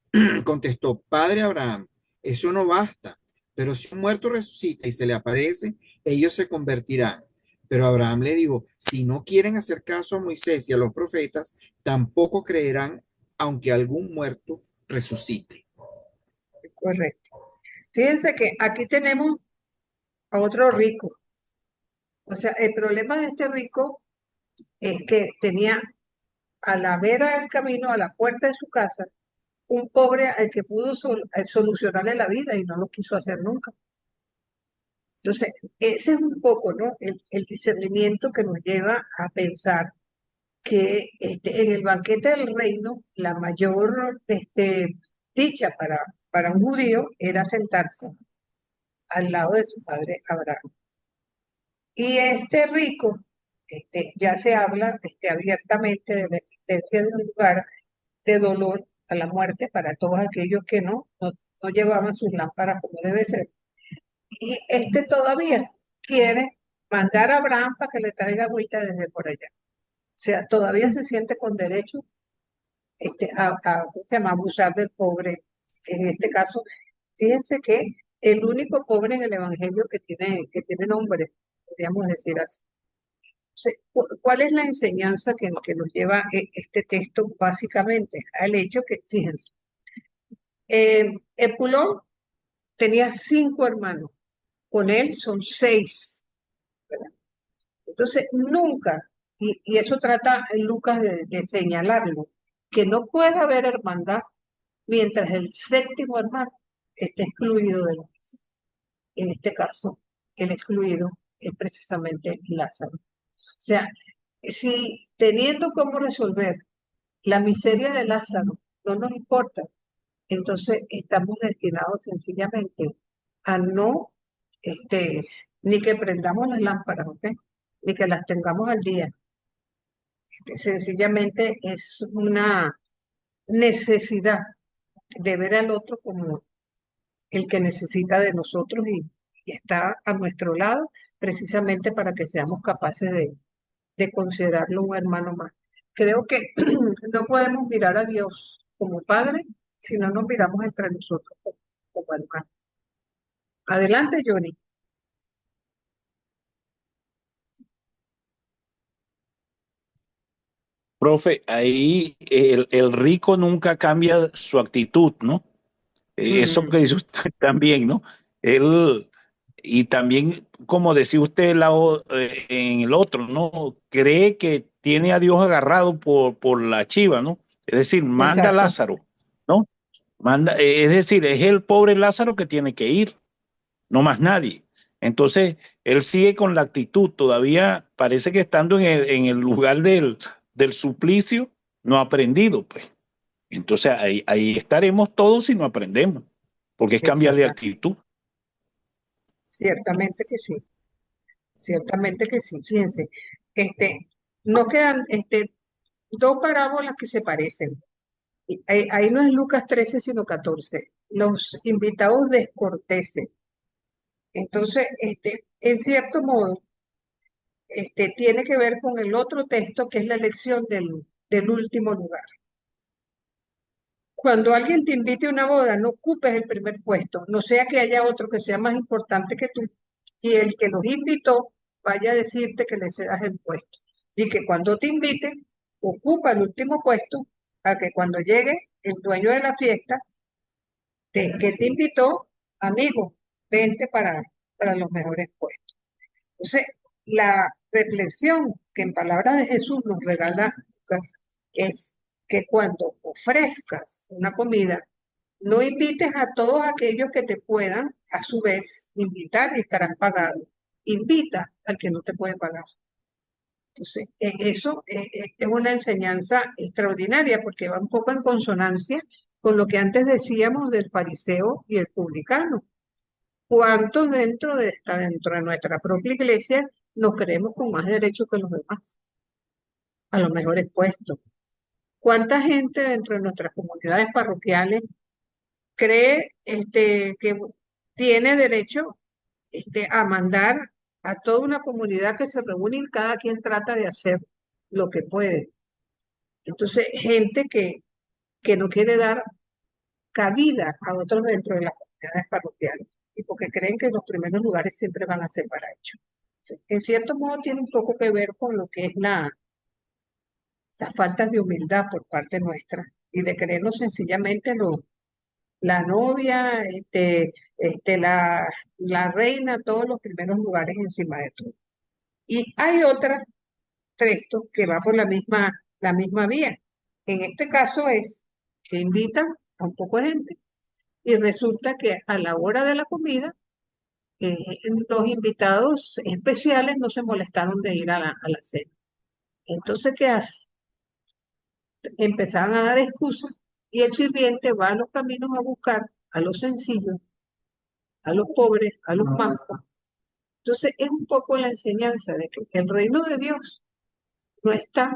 contestó: Padre Abraham, eso no basta, pero si un muerto resucita y se le aparece, ellos se convertirán. Pero Abraham le dijo: si no quieren hacer caso a Moisés y a los profetas, tampoco creerán aunque algún muerto resucite. Correcto. Fíjense que aquí tenemos a otro rico. O sea, el problema de este rico es que tenía a la vera del camino, a la puerta de su casa, un pobre al que pudo solucionarle la vida y no lo quiso hacer nunca. Entonces, ese es un poco, ¿no? El discernimiento que nos lleva a pensar que en el banquete del reino, la mayor dicha para un judío era sentarse al lado de su padre Abraham. Y este rico, ya se habla abiertamente de la existencia de un lugar de dolor a la muerte para todos aquellos que no llevaban sus lámparas como debe ser. Y todavía quiere mandar a Abraham para que le traiga agüita desde por allá. O sea, todavía se siente con derecho ¿cómo se llama? Abusar del pobre. En este caso, fíjense que el único pobre en el Evangelio que tiene nombre, podríamos decir así. ¿Cuál es la enseñanza que nos lleva este texto básicamente? Al hecho que, fíjense, Epulón tenía 5 hermanos, con él son 6, ¿verdad? Entonces, nunca, y eso trata Lucas de señalarlo, que no puede haber hermandad mientras el 7.º hermano esté excluido de la mesa. En este caso, el excluido es precisamente Lázaro. O sea, si teniendo cómo resolver la miseria de Lázaro no nos importa, entonces estamos destinados sencillamente a no, ni que prendamos las lámparas, ¿ok? Ni que las tengamos al día. Sencillamente es una necesidad de ver al otro como el que necesita de nosotros y está a nuestro lado precisamente para que seamos capaces de considerarlo un hermano más. Creo que no podemos mirar a Dios como Padre si no nos miramos entre nosotros como hermanos. Adelante, Johnny. Profe, ahí el rico nunca cambia su actitud, ¿no? Eso que dice usted también, ¿no? Él, y también, como decía usted en el otro, ¿no? Cree que tiene a Dios agarrado por la chiva, ¿no? Es decir, manda a Exacto. Lázaro, ¿no? Manda, es decir, es el pobre Lázaro que tiene que ir, no más nadie. Entonces, él sigue con la actitud, todavía parece que estando en el lugar del suplicio, no ha aprendido, pues. Entonces, ahí estaremos todos si no aprendemos, porque es cambiar de Exacto. actitud. Ciertamente que sí. Ciertamente que sí. Fíjense, no quedan dos parábolas que se parecen. Ahí no es Lucas 13, sino 14. Los invitados descorteses. Entonces, en cierto modo, tiene que ver con el otro texto que es la elección del último lugar. Cuando alguien te invite a una boda, no ocupes el primer puesto, no sea que haya otro que sea más importante que tú y el que los invitó vaya a decirte que le cedas el puesto. Y que cuando te inviten, ocupa el último puesto para que cuando llegue el dueño de la fiesta, que te invitó, amigo, vente para los mejores puestos. Entonces, la reflexión que en palabras de Jesús nos regala Lucas es que cuando ofrezcas una comida, no invites a todos aquellos que te puedan, a su vez, invitar y estarán pagados. Invita al que no te puede pagar. Entonces, eso es una enseñanza extraordinaria porque va un poco en consonancia con lo que antes decíamos del fariseo y el publicano. ¿Cuántos dentro de nuestra propia iglesia nos creemos con más derechos que los demás? A los mejores puestos. ¿Cuánta gente dentro de nuestras comunidades parroquiales cree que tiene derecho a mandar a toda una comunidad que se reúne y cada quien trata de hacer lo que puede? Entonces, gente que no quiere dar cabida a otros dentro de las comunidades parroquiales y porque creen que los primeros lugares siempre van a ser para ellos. En cierto modo tiene un poco que ver con lo que es las faltas de humildad por parte nuestra y de creernos sencillamente la novia, la reina, todos los primeros lugares encima de todo. Y hay otro texto que va por la misma vía. En este caso es que invitan a un poco de gente y resulta que a la hora de la comida los invitados especiales no se molestaron de ir a la cena. Entonces, ¿qué hace? Empezaron a dar excusas y el sirviente va a los caminos a buscar a los sencillos, a los pobres, a los mancos. Entonces, es un poco la enseñanza de que el reino de Dios no está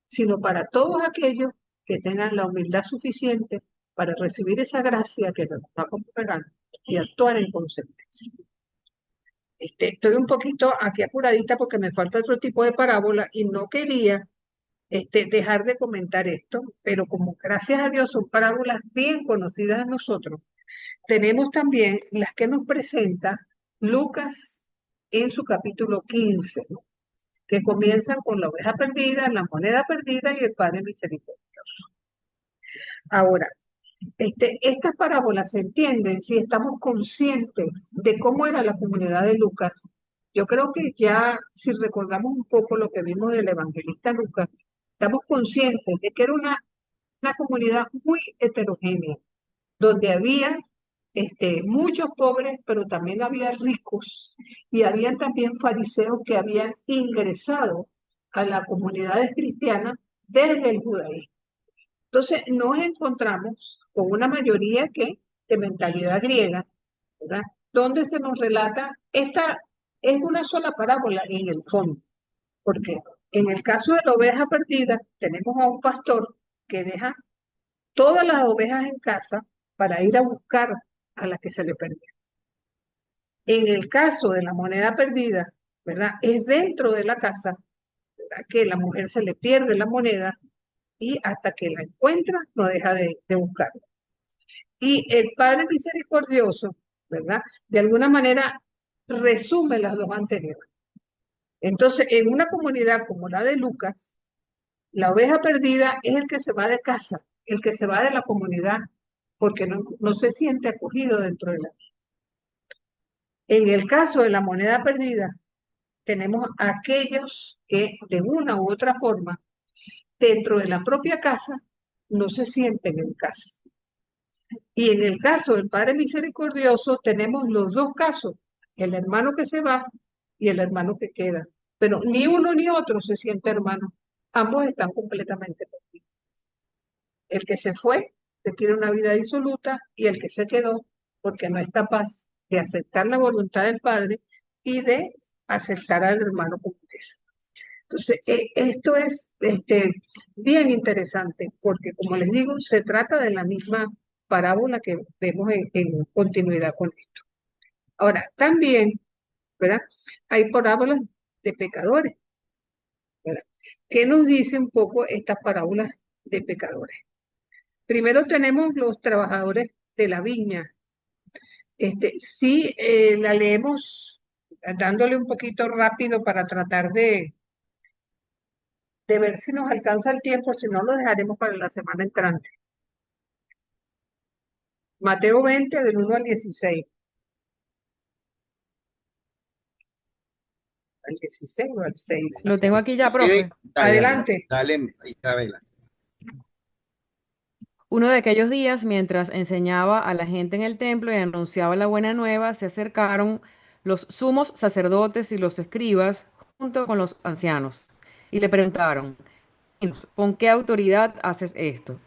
sino para todos aquellos que tengan la humildad suficiente para recibir esa gracia que se nos va como regalo y actuar en consecuencia. Estoy un poquito aquí apuradita porque me falta otro tipo de parábola y no quería dejar de comentar esto, pero como gracias a Dios son parábolas bien conocidas de nosotros, tenemos también las que nos presenta Lucas en su capítulo 15, ¿no? Que comienzan con la oveja perdida, la moneda perdida y el Padre misericordioso. Ahora, estas parábolas se entienden si estamos conscientes de cómo era la comunidad de Lucas. Yo creo que ya, si recordamos un poco lo que vimos del evangelista Lucas, estamos conscientes de que era una comunidad muy heterogénea, donde había muchos pobres, pero también había ricos y habían también fariseos que habían ingresado a las comunidades cristianas desde el judaísmo. Entonces nos encontramos con una mayoría que de mentalidad griega, ¿verdad? Donde se nos relata, esta es una sola parábola en el fondo, porque en el caso de la oveja perdida tenemos a un pastor que deja todas las ovejas en casa para ir a buscar a la que se le perdió. En el caso de la moneda perdida, ¿verdad? Es dentro de la casa, ¿verdad? Que la mujer se le pierde la moneda y hasta que la encuentra no deja de buscarla. Y el Padre Misericordioso, ¿verdad? De alguna manera resume las dos anteriores. Entonces, en una comunidad como la de Lucas, la oveja perdida es el que se va de casa, el que se va de la comunidad, porque no se siente acogido dentro de la. En el caso de la moneda perdida, tenemos a aquellos que de una u otra forma, dentro de la propia casa, no se sienten en casa. Y en el caso del Padre Misericordioso, tenemos los dos casos, el hermano que se va y el hermano que queda. Pero ni uno ni otro se siente hermano. Ambos están completamente perdidos. El que se fue, que tiene una vida disoluta, y el que se quedó, porque no es capaz de aceptar la voluntad del Padre y de aceptar al hermano como es. Entonces, esto es bien interesante, porque como les digo, se trata de la misma parábola que vemos en continuidad con esto. Ahora, también, ¿verdad? Hay parábolas de pecadores, ¿verdad? ¿Qué nos dice un poco estas parábolas de pecadores? Primero tenemos los trabajadores de la viña. Sí, la leemos dándole un poquito rápido para tratar de ver si nos alcanza el tiempo, si no lo dejaremos para la semana entrante. Mateo 20, del 1 al 16. ¿Al 16 o al 6? Lo tengo aquí ya, profe. Adelante. Dale, Isabela. Uno de aquellos días, mientras enseñaba a la gente en el templo y anunciaba la buena nueva, se acercaron los sumos sacerdotes y los escribas junto con los ancianos y le preguntaron, ¿con qué autoridad haces esto?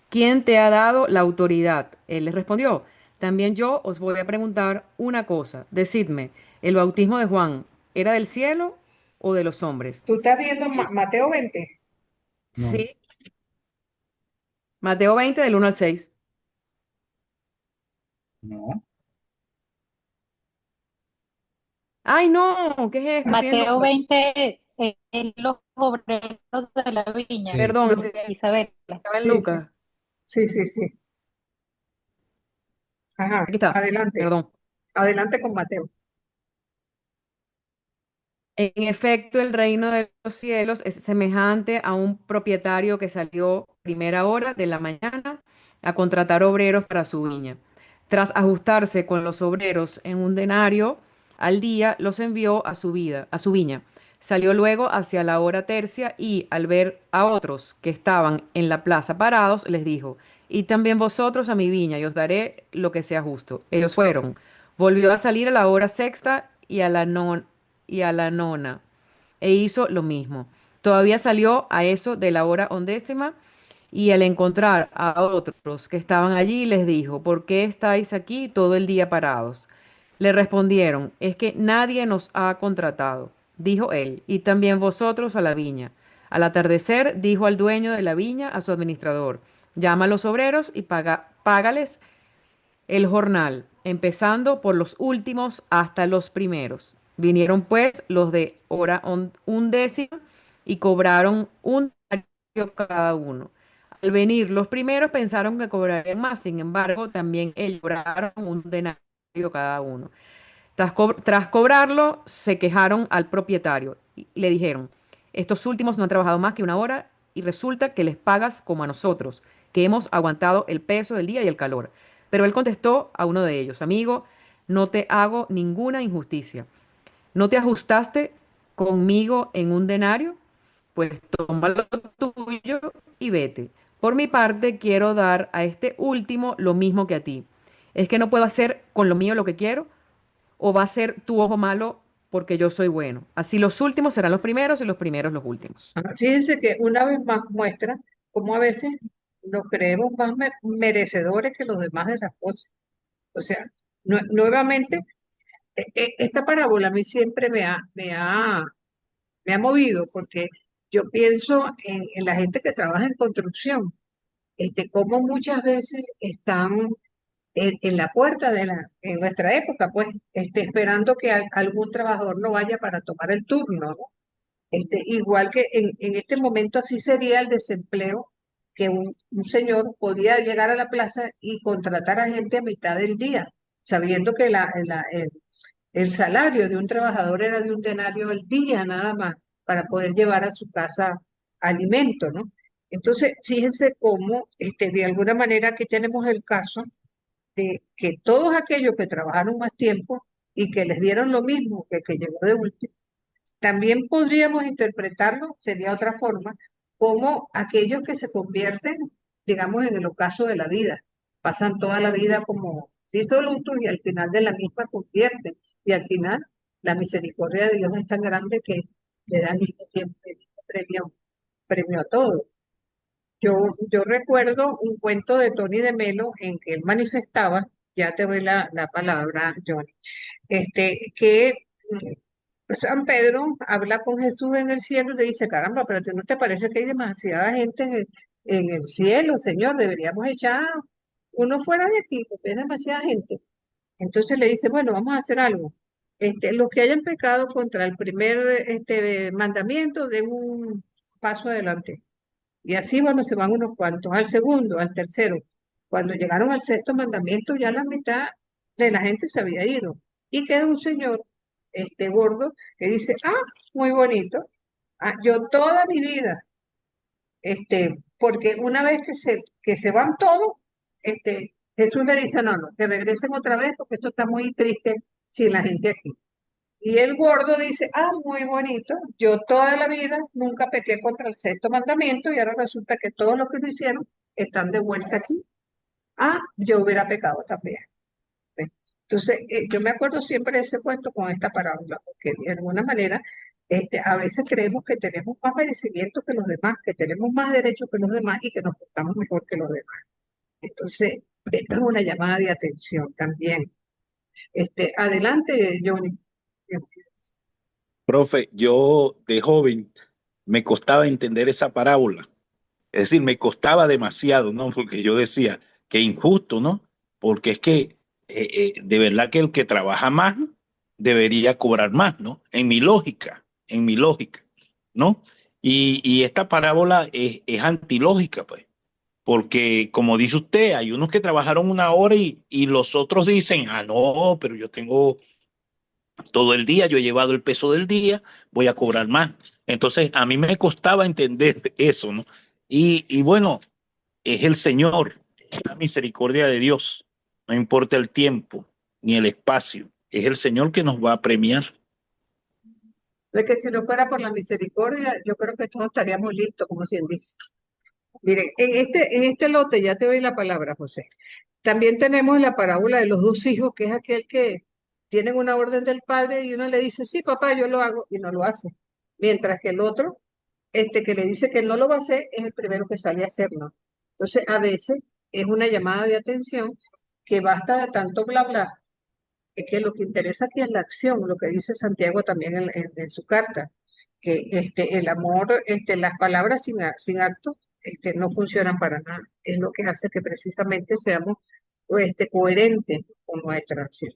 ¿Quién te ha dado la autoridad? Él les respondió, también yo os voy a preguntar una cosa. Decidme, ¿el bautismo de Juan era del cielo o de los hombres? ¿Tú estás viendo Mateo 20? No. Sí. Mateo 20 del 1 al 6. No. Ay, no, ¿qué es esto? Estoy en Mateo Lucas. 20, los obreros de la viña, Sí. Perdón, Isabela. estaba en Sí, sí, Lucas. sí. Ajá, Aquí está, adelante. perdón. Adelante con Mateo. En efecto, el reino de los cielos es semejante a un propietario que salió primera hora de la mañana a contratar obreros para su viña. Tras ajustarse con los obreros en un denario al día, los envió a su viña. Salió luego hacia la hora tercia y, al ver a otros que estaban en la plaza parados, les dijo, y también vosotros a mi viña, y os daré lo que sea justo. Ellos fueron. Volvió a salir a la hora sexta y a la nona, e hizo lo mismo. Todavía salió a eso de la hora undécima, y al encontrar a otros que estaban allí, les dijo, ¿por qué estáis aquí todo el día parados? Le respondieron, es que nadie nos ha contratado. Dijo él, y también vosotros a la viña. Al atardecer, dijo al dueño de la viña, a su administrador, llama a los obreros y págales el jornal, empezando por los últimos hasta los primeros. Vinieron pues los de hora undécima y cobraron un denario cada uno. Al venir los primeros pensaron que cobrarían más, sin embargo, también ellos cobraron un denario cada uno. Tras cobrarlo, se quejaron al propietario y le dijeron, estos últimos no han trabajado más que una hora y resulta que les pagas como a nosotros, que hemos aguantado el peso del día y el calor. Pero él contestó a uno de ellos, amigo, no te hago ninguna injusticia. ¿No te ajustaste conmigo en un denario? Pues toma lo tuyo y vete. Por mi parte, quiero dar a este último lo mismo que a ti. Es que no puedo hacer con lo mío lo que quiero, o va a ser tu ojo malo porque yo soy bueno. Así los últimos serán los primeros y los primeros los últimos. Fíjense que una vez más muestra cómo a veces nos creemos más merecedores que los demás de las cosas. O sea, nuevamente, esta parábola a mí siempre me ha movido porque yo pienso en la gente que trabaja en construcción, cómo muchas veces están en la puerta en nuestra época, pues, esperando que algún trabajador no vaya para tomar el turno, ¿no? Igual que en este momento así sería el desempleo, que un señor podía llegar a la plaza y contratar a gente a mitad del día, sabiendo que el salario de un trabajador era de un denario al día nada más, para poder llevar a su casa alimento, ¿no? Entonces, fíjense cómo, de alguna manera aquí tenemos el caso de que todos aquellos que trabajaron más tiempo y que les dieron lo mismo que el que llegó de último, también podríamos interpretarlo, sería otra forma, como aquellos que se convierten, digamos, en el ocaso de la vida. Pasan toda la vida como disolutos y al final de la misma convierten. Y al final la misericordia de Dios es tan grande que le da al mismo tiempo el mismo premio a todo. Yo recuerdo un cuento de Tony de Melo en que él manifestaba, ya te doy la palabra, Johnny, que San Pedro habla con Jesús en el cielo y le dice, caramba, pero ¿a ti no te parece que hay demasiada gente en el cielo, Señor? Deberíamos echar uno fuera de aquí, porque hay demasiada gente. Entonces le dice, bueno, vamos a hacer algo. Los que hayan pecado contra el primer mandamiento, den un paso adelante. Y así, bueno, se van unos cuantos, al segundo, al tercero. Cuando llegaron al sexto mandamiento, ya la mitad de la gente se había ido. Y queda un señor, gordo, que dice, ah, muy bonito. Ah, yo toda mi vida, porque una vez que se van todos, Jesús le dice, no, no, que regresen otra vez porque esto está muy triste sin la gente aquí. Y el gordo dice, ah, muy bonito, yo toda la vida nunca pequé contra el sexto mandamiento y ahora resulta que todos los que lo hicieron están de vuelta aquí. Ah, yo hubiera pecado también. ¿Ves? Entonces, yo me acuerdo siempre de ese cuento con esta parábola, porque de alguna manera a veces creemos que tenemos más merecimiento que los demás, que tenemos más derechos que los demás y que nos portamos mejor que los demás. Entonces, esta es una llamada de atención también. Adelante, Johnny. Profe, yo de joven me costaba entender esa parábola. Es decir, me costaba demasiado, ¿no? Porque yo decía que injusto, ¿no? Porque es que de verdad que el que trabaja más debería cobrar más, ¿no? En mi lógica, ¿no? Y esta parábola es antilógica, pues. Porque, como dice usted, hay unos que trabajaron una hora y los otros dicen, ah, no, pero yo tengo todo el día, yo he llevado el peso del día, voy a cobrar más. Entonces, a mí me costaba entender eso, ¿no? Y bueno, es el Señor, es la misericordia de Dios, no importa el tiempo ni el espacio, es el Señor que nos va a premiar. De que si no fuera por la misericordia, yo creo que todos estaríamos listos, como quien dice. Miren, en este lote, ya te doy la palabra, José. También tenemos la parábola de los dos hijos, que es aquel que tienen una orden del padre y uno le dice, sí, papá, yo lo hago, y no lo hace. Mientras que el otro, que le dice que no lo va a hacer, es el primero que sale a hacerlo. Entonces, a veces es una llamada de atención que basta de tanto bla bla, es que lo que interesa aquí es la acción, lo que dice Santiago también en su carta, que el amor, las palabras sin actos, no funcionan para nada. Es lo que hace que precisamente seamos coherentes con nuestra acción.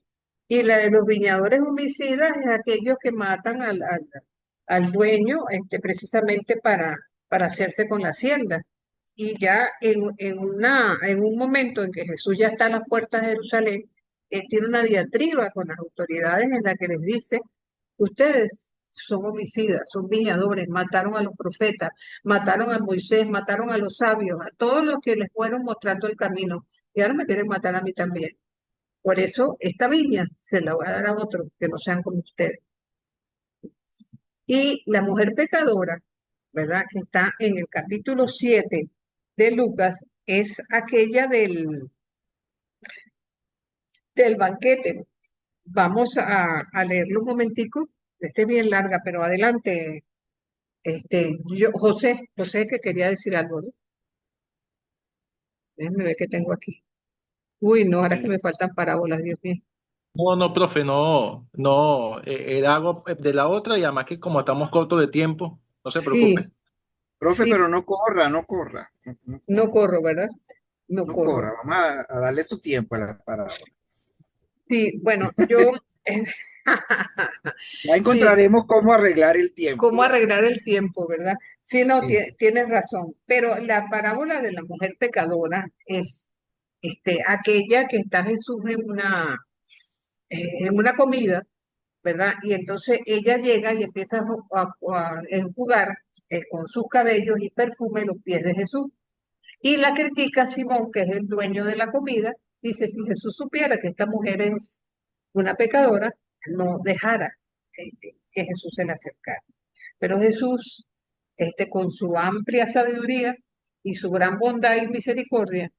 Y la de los viñadores homicidas es aquellos que matan al dueño precisamente para hacerse con la hacienda. Y ya en un momento en que Jesús ya está a las puertas de Jerusalén, tiene una diatriba con las autoridades en la que les dice, ustedes son homicidas, son viñadores, mataron a los profetas, mataron a Moisés, mataron a los sabios, a todos los que les fueron mostrando el camino, y ahora me quieren matar a mí también. Por eso esta viña se la voy a dar a otros que no sean como ustedes. Y la mujer pecadora, ¿verdad? Que está en el capítulo 7 de Lucas, es aquella del banquete. Vamos a leerlo un momentico. Este es bien larga, pero adelante. José que quería decir algo, ¿no? Déjenme ver qué tengo aquí. Uy, no, ahora que me faltan parábolas, Dios mío. No, no, profe, no, no, era algo de la otra y además que como estamos cortos de tiempo, no se Sí, preocupe. Profe, sí, pero no corra, no corra, no corro, ¿verdad? No no corro. corra. Vamos a darle su tiempo a la parábola. Sí, bueno, yo, Ya sí, encontraremos cómo arreglar el tiempo. cómo arreglar el tiempo, ¿verdad? Sí, no, Sí. tienes razón, pero la parábola de la mujer pecadora es aquella que está Jesús en una comida, ¿verdad? Y entonces ella llega y empieza a enjugar con sus cabellos y perfume los pies de Jesús. Y la critica Simón, que es el dueño de la comida, dice, si Jesús supiera que esta mujer es una pecadora, no dejara que Jesús se le acercara. Pero Jesús, con su amplia sabiduría y su gran bondad y misericordia,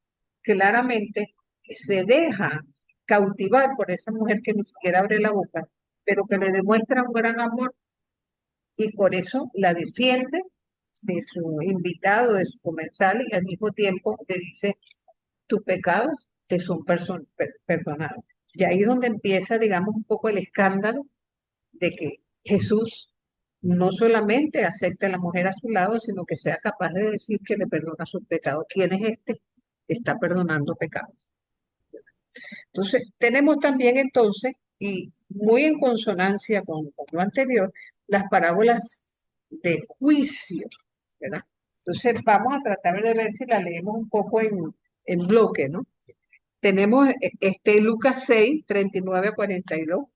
claramente se deja cautivar por esa mujer que ni siquiera abre la boca, pero que le demuestra un gran amor y por eso la defiende de su invitado, de su comensal, y al mismo tiempo le dice, tus pecados te son perdonados. Y ahí es donde empieza, digamos, un poco el escándalo de que Jesús no solamente acepta a la mujer a su lado, sino que sea capaz de decir que le perdona sus pecados. ¿Quién es este? Está perdonando pecados. Entonces, tenemos también entonces, y muy en consonancia con lo anterior, las parábolas de juicio, ¿verdad? Entonces, vamos a tratar de ver si la leemos un poco en bloque, ¿no? Tenemos Lucas 6, 39 a 42.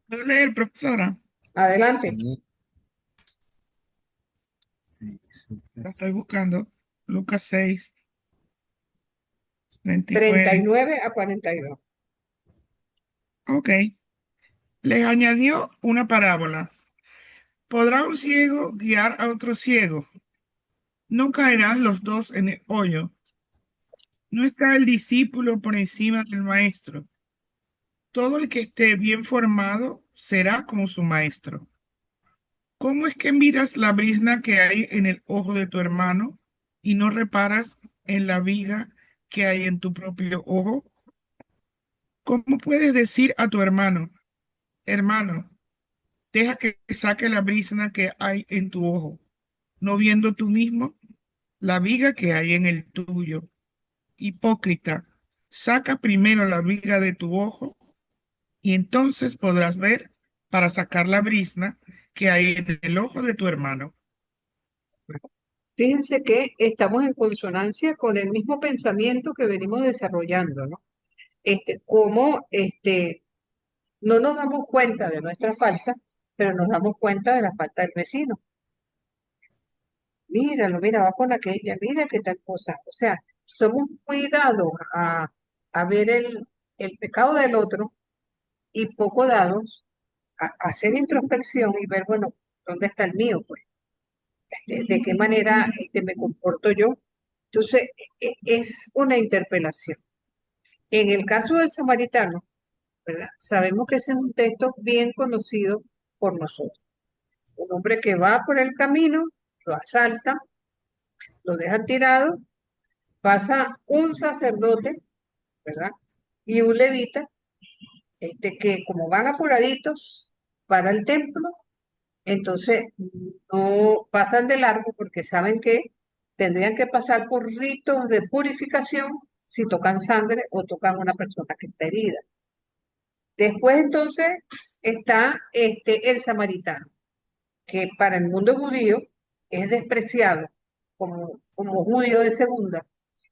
¿Puedo leer, profesora? Adelante. Sí, sí, Lo estoy buscando. Lucas 6, 29. 39 a 42. Ok. Les añadió una parábola. ¿Podrá un ciego guiar a otro ciego? ¿No caerán los dos en el hoyo? ¿No está el discípulo por encima del maestro? Todo el que esté bien formado será como su maestro. ¿Cómo es que miras la brizna que hay en el ojo de tu hermano y no reparas en la viga que hay en tu propio ojo? ¿Cómo puedes decir a tu hermano, hermano, deja que saque la brizna que hay en tu ojo, no viendo tú mismo la viga que hay en el tuyo? Hipócrita, saca primero la viga de tu ojo y entonces podrás ver para sacar la brizna que hay en el ojo de tu hermano. Fíjense que estamos en consonancia con el mismo pensamiento que venimos desarrollando, ¿no? Cómo no nos damos cuenta de nuestra falta, pero nos damos cuenta de la falta del vecino. Míralo, mira, va con aquella, mira qué tal cosa. O sea, somos muy dados a ver el pecado del otro y poco dados a hacer introspección y ver, bueno, ¿dónde está el mío? Pues, ¿de qué manera me comporto yo? Entonces, es una interpelación. En el caso del samaritano, ¿verdad? Sabemos que ese es un texto bien conocido por nosotros. Un hombre que va por el camino, lo asalta, lo deja tirado, pasa un sacerdote, ¿verdad? Y un levita, que como van apuraditos para el templo, entonces no pasan de largo porque saben que tendrían que pasar por ritos de purificación si tocan sangre o tocan a una persona que está herida. Después entonces está el samaritano, que para el mundo judío es despreciado como judío de segunda,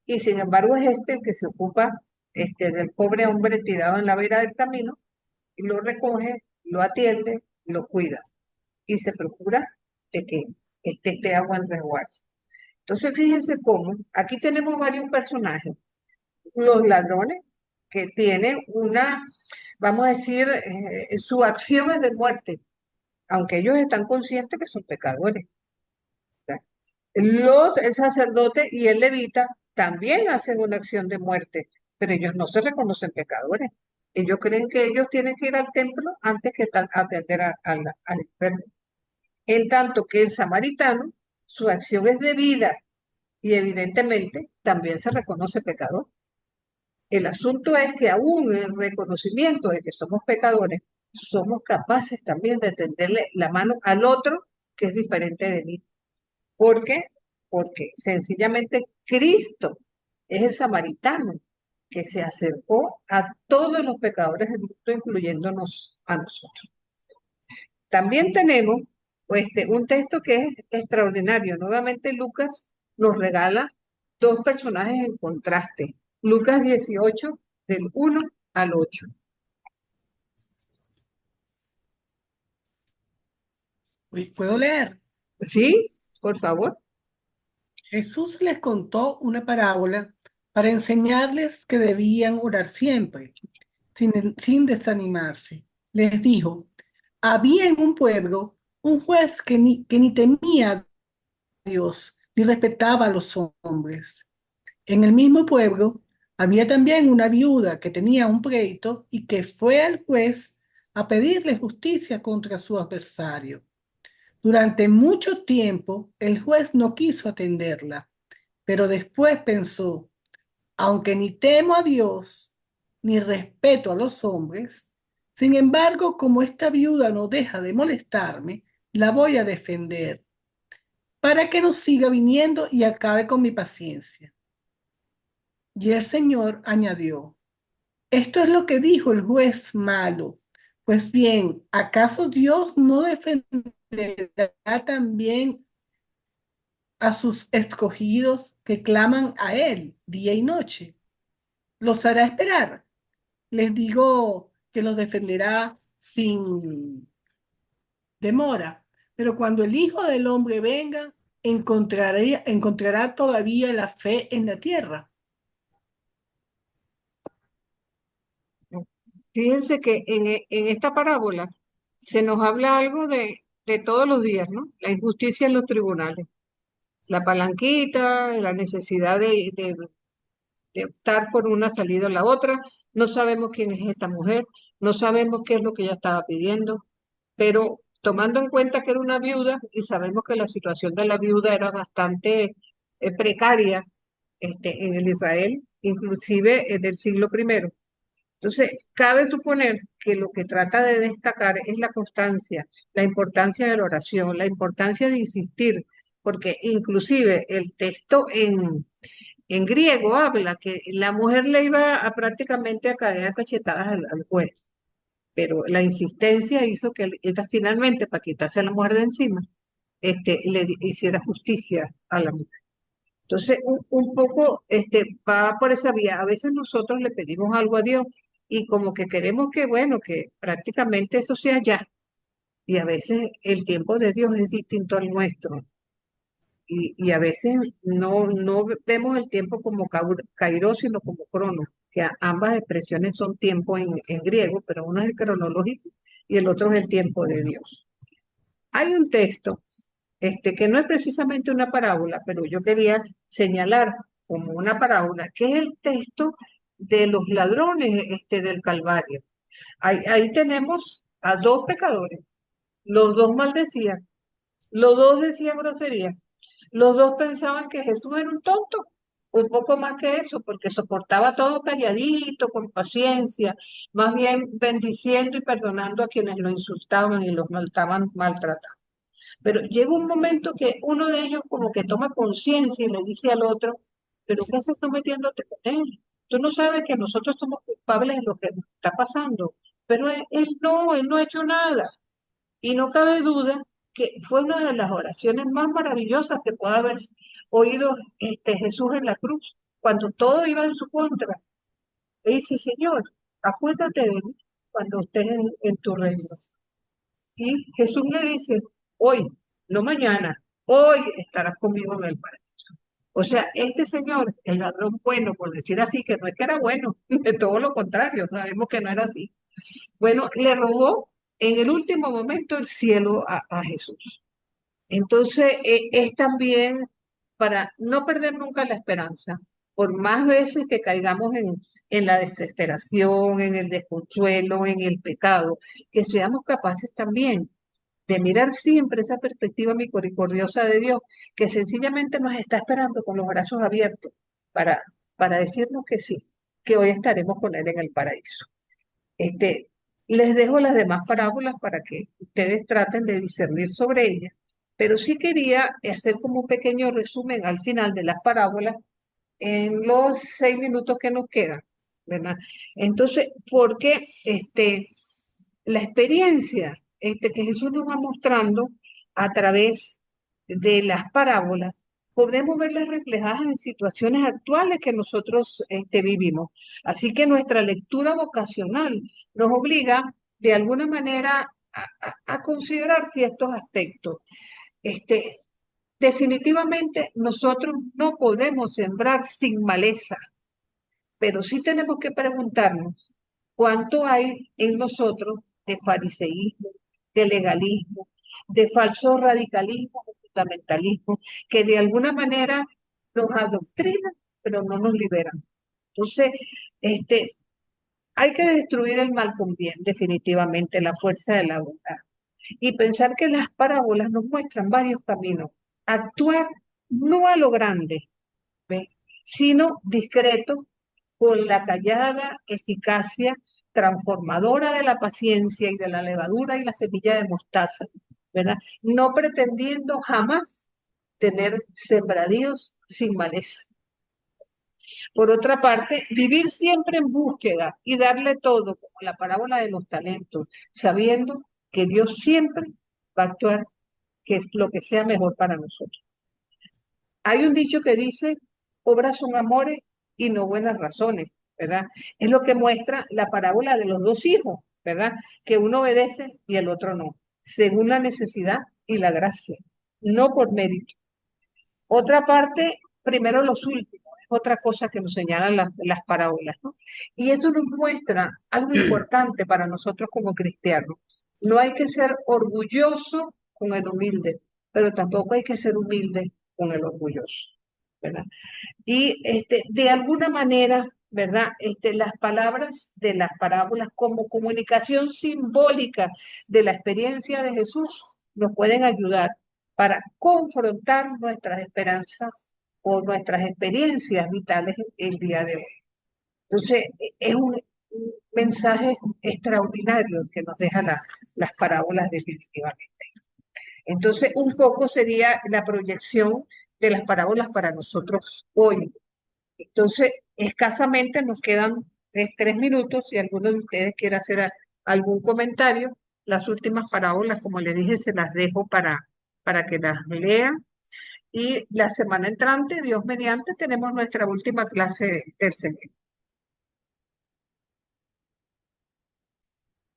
y sin embargo es el que se ocupa del pobre hombre tirado en la vera del camino, y lo recoge, lo atiende, lo cuida, y se procura de que esté agua en resguardo. Entonces fíjense cómo, aquí tenemos varios personajes, los ladrones, que tienen vamos a decir, su acción es de muerte, aunque ellos están conscientes que son pecadores, ¿verdad? El sacerdote y el levita también hacen una acción de muerte, pero ellos no se reconocen pecadores. Ellos creen que ellos tienen que ir al templo antes que atender al enfermo. En tanto que el samaritano, su acción es de vida y evidentemente también se reconoce pecador. El asunto es que aún en el reconocimiento de que somos pecadores, somos capaces también de tenderle la mano al otro que es diferente de mí. ¿Por qué? Porque sencillamente Cristo es el samaritano que se acercó a todos los pecadores del mundo, incluyéndonos a nosotros. También tenemos un texto que es extraordinario. Nuevamente Lucas nos regala dos personajes en contraste. Lucas 18, del 1 al 8. ¿Puedo leer? ¿Sí? Por favor. Jesús les contó una parábola para enseñarles que debían orar siempre, sin desanimarse. Les dijo, había en un pueblo un juez que ni temía a Dios, ni respetaba a los hombres. En el mismo pueblo había también una viuda que tenía un pleito y que fue al juez a pedirle justicia contra su adversario. Durante mucho tiempo el juez no quiso atenderla, pero después pensó, aunque ni temo a Dios ni respeto a los hombres, sin embargo, como esta viuda no deja de molestarme, la voy a defender para que no siga viniendo y acabe con mi paciencia. Y el Señor añadió, esto es lo que dijo el juez malo. Pues bien, ¿acaso Dios no defenderá también a sus escogidos que claman a Él día y noche? Los hará esperar. Les digo que los defenderá sin demora. Pero cuando el Hijo del Hombre venga, encontrará todavía la fe en la tierra. Fíjense que en esta parábola se nos habla algo de todos los días, ¿no? La injusticia en los tribunales, la palanquita, la necesidad de optar por una salida o la otra. No sabemos quién es esta mujer, no sabemos qué es lo que ella estaba pidiendo, pero tomando en cuenta que era una viuda y sabemos que la situación de la viuda era bastante precaria en el Israel, inclusive del siglo I. Entonces, cabe suponer que lo que trata de destacar es la constancia, la importancia de la oración, la importancia de insistir, porque inclusive el texto en griego habla que la mujer le iba a prácticamente a caer a cachetadas al juez, pero la insistencia hizo que ella finalmente, para quitarse a la mujer de encima, hiciera justicia a la mujer. Entonces, un poco va por esa vía. A veces nosotros le pedimos algo a Dios y como que queremos que, bueno, que prácticamente eso sea ya. Y a veces el tiempo de Dios es distinto al nuestro. Y a veces no vemos el tiempo como kairos, sino como cronos, que ambas expresiones son tiempo en griego, pero uno es el cronológico y el otro es el tiempo de Dios. Hay un texto que no es precisamente una parábola, pero yo quería señalar como una parábola, que es el texto de los ladrones del Calvario. Ahí tenemos a dos pecadores, los dos maldecían, los dos decían groserías, los dos pensaban que Jesús era un tonto, un poco más que eso, porque soportaba todo calladito, con paciencia, más bien bendiciendo y perdonando a quienes lo insultaban y los maltrataban. Pero llega un momento que uno de ellos como que toma conciencia y le dice al otro, pero ¿qué haces tú metiéndote con él? Tú no sabes que nosotros somos culpables de lo que nos está pasando, pero él no ha hecho nada. Y no cabe duda que fue una de las oraciones más maravillosas que pueda haber oído Jesús en la cruz, cuando todo iba en su contra. Le dice, Señor, acuérdate de mí cuando estés en tu reino. Y Jesús le dice, hoy, no mañana, hoy estarás conmigo en el paraíso. O sea, este señor, el ladrón bueno, por decir así, que no es que era bueno, de todo lo contrario, sabemos que no era así. Bueno, le robó en el último momento el cielo a Jesús. Entonces, es también para no perder nunca la esperanza. Por más veces que caigamos en la desesperación, en el desconsuelo, en el pecado, que seamos capaces también de mirar siempre esa perspectiva misericordiosa de Dios, que sencillamente nos está esperando con los brazos abiertos para, para decirnos que sí, que hoy estaremos con Él en el paraíso. Este, les dejo las demás parábolas para que ustedes traten de discernir sobre ellas, pero sí quería hacer como un pequeño resumen al final de las parábolas en los 6 minutos que nos quedan, ¿verdad? Entonces, porque la experiencia que Jesús nos va mostrando a través de las parábolas, podemos verlas reflejadas en situaciones actuales que nosotros vivimos. Así que nuestra lectura vocacional nos obliga de alguna manera a considerar ciertos aspectos. Este, Definitivamente nosotros no podemos sembrar sin maleza, pero sí tenemos que preguntarnos cuánto hay en nosotros de fariseísmo, de legalismo, de falso radicalismo, de fundamentalismo, que de alguna manera nos adoctrinan, pero no nos liberan. Entonces, hay que destruir el mal con bien, definitivamente, la fuerza de la bondad. Y pensar que las parábolas nos muestran varios caminos. Actuar no a lo grande, ¿ve? Sino discreto, con la callada eficacia transformadora de la paciencia y de la levadura y la semilla de mostaza, ¿verdad? No pretendiendo jamás tener sembradíos sin maleza. Por otra parte, vivir siempre en búsqueda y darle todo, como la parábola de los talentos, sabiendo que Dios siempre va a actuar, que es lo que sea mejor para nosotros. Hay un dicho que dice, obras son amores y no buenas razones, ¿verdad? Es lo que muestra la parábola de los dos hijos, ¿verdad? Que uno obedece y el otro no, según la necesidad y la gracia, no por mérito. Otra parte, primero los últimos, es otra cosa que nos señalan las parábolas, ¿no? Y eso nos muestra algo importante para nosotros como cristianos. No hay que ser orgulloso con el humilde, pero tampoco hay que ser humilde con el orgulloso, ¿verdad? Y de alguna manera, ¿verdad? Las palabras de las parábolas como comunicación simbólica de la experiencia de Jesús nos pueden ayudar para confrontar nuestras esperanzas o nuestras experiencias vitales el día de hoy. Entonces, es un mensaje extraordinario que nos dejan las parábolas definitivamente. Entonces, un poco sería la proyección de las parábolas para nosotros hoy. Entonces, escasamente nos quedan 3 minutos. Si alguno de ustedes quiere hacer algún comentario, las últimas parábolas, como les dije, se las dejo para que las lean. Y la semana entrante, Dios mediante, tenemos nuestra última clase del semestre.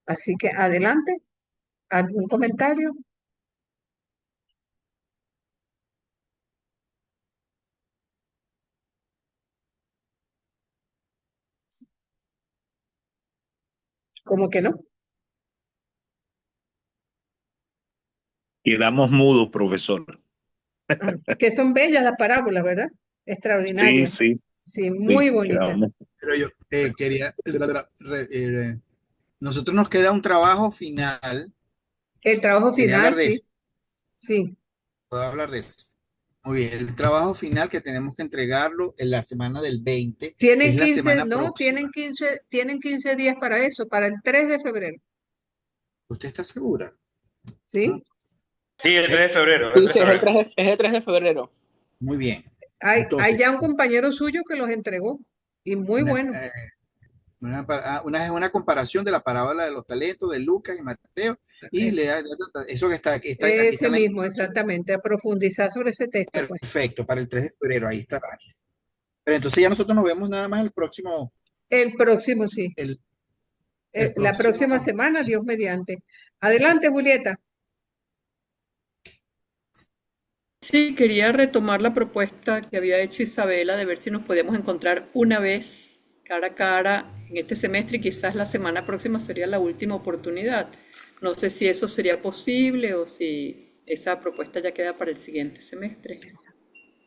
Así que adelante, ¿algún comentario? ¿Cómo que no? Quedamos mudos, profesor. Que son bellas las parábolas, ¿verdad? Sí, Extraordinarias. sí, Sí, muy sí, bonitas. quedamos. Pero yo quería, nosotros nos queda un trabajo final. El trabajo Quería final, hablar de eso. sí, sí. ¿Puedo hablar de eso? Muy bien, el trabajo final que tenemos que entregarlo en la semana del 20, Tienen es la 15, semana no, próxima. tienen 15 días para eso, para el 3 de febrero, ¿Usted está segura? ¿sí? Sí, el 3 de febrero. Sí, sí, es el 3 de febrero. Muy bien. Hay Entonces, ya un compañero suyo que los entregó, y muy bueno. una comparación de la parábola de los talentos de Lucas y Mateo y eso que está aquí Ese está en la- mismo, exactamente, a profundizar sobre ese texto, pues. perfecto, para el 3 de febrero, ahí está. Pero entonces ya nosotros nos vemos nada más El próximo, sí. el La próxima semana, Dios mediante. Adelante, Julieta. Sí, quería retomar la propuesta que había hecho Isabela de ver si nos podíamos encontrar una vez cara a cara en este semestre y quizás la semana próxima sería la última oportunidad. No sé si eso sería posible o si esa propuesta ya queda para el siguiente semestre.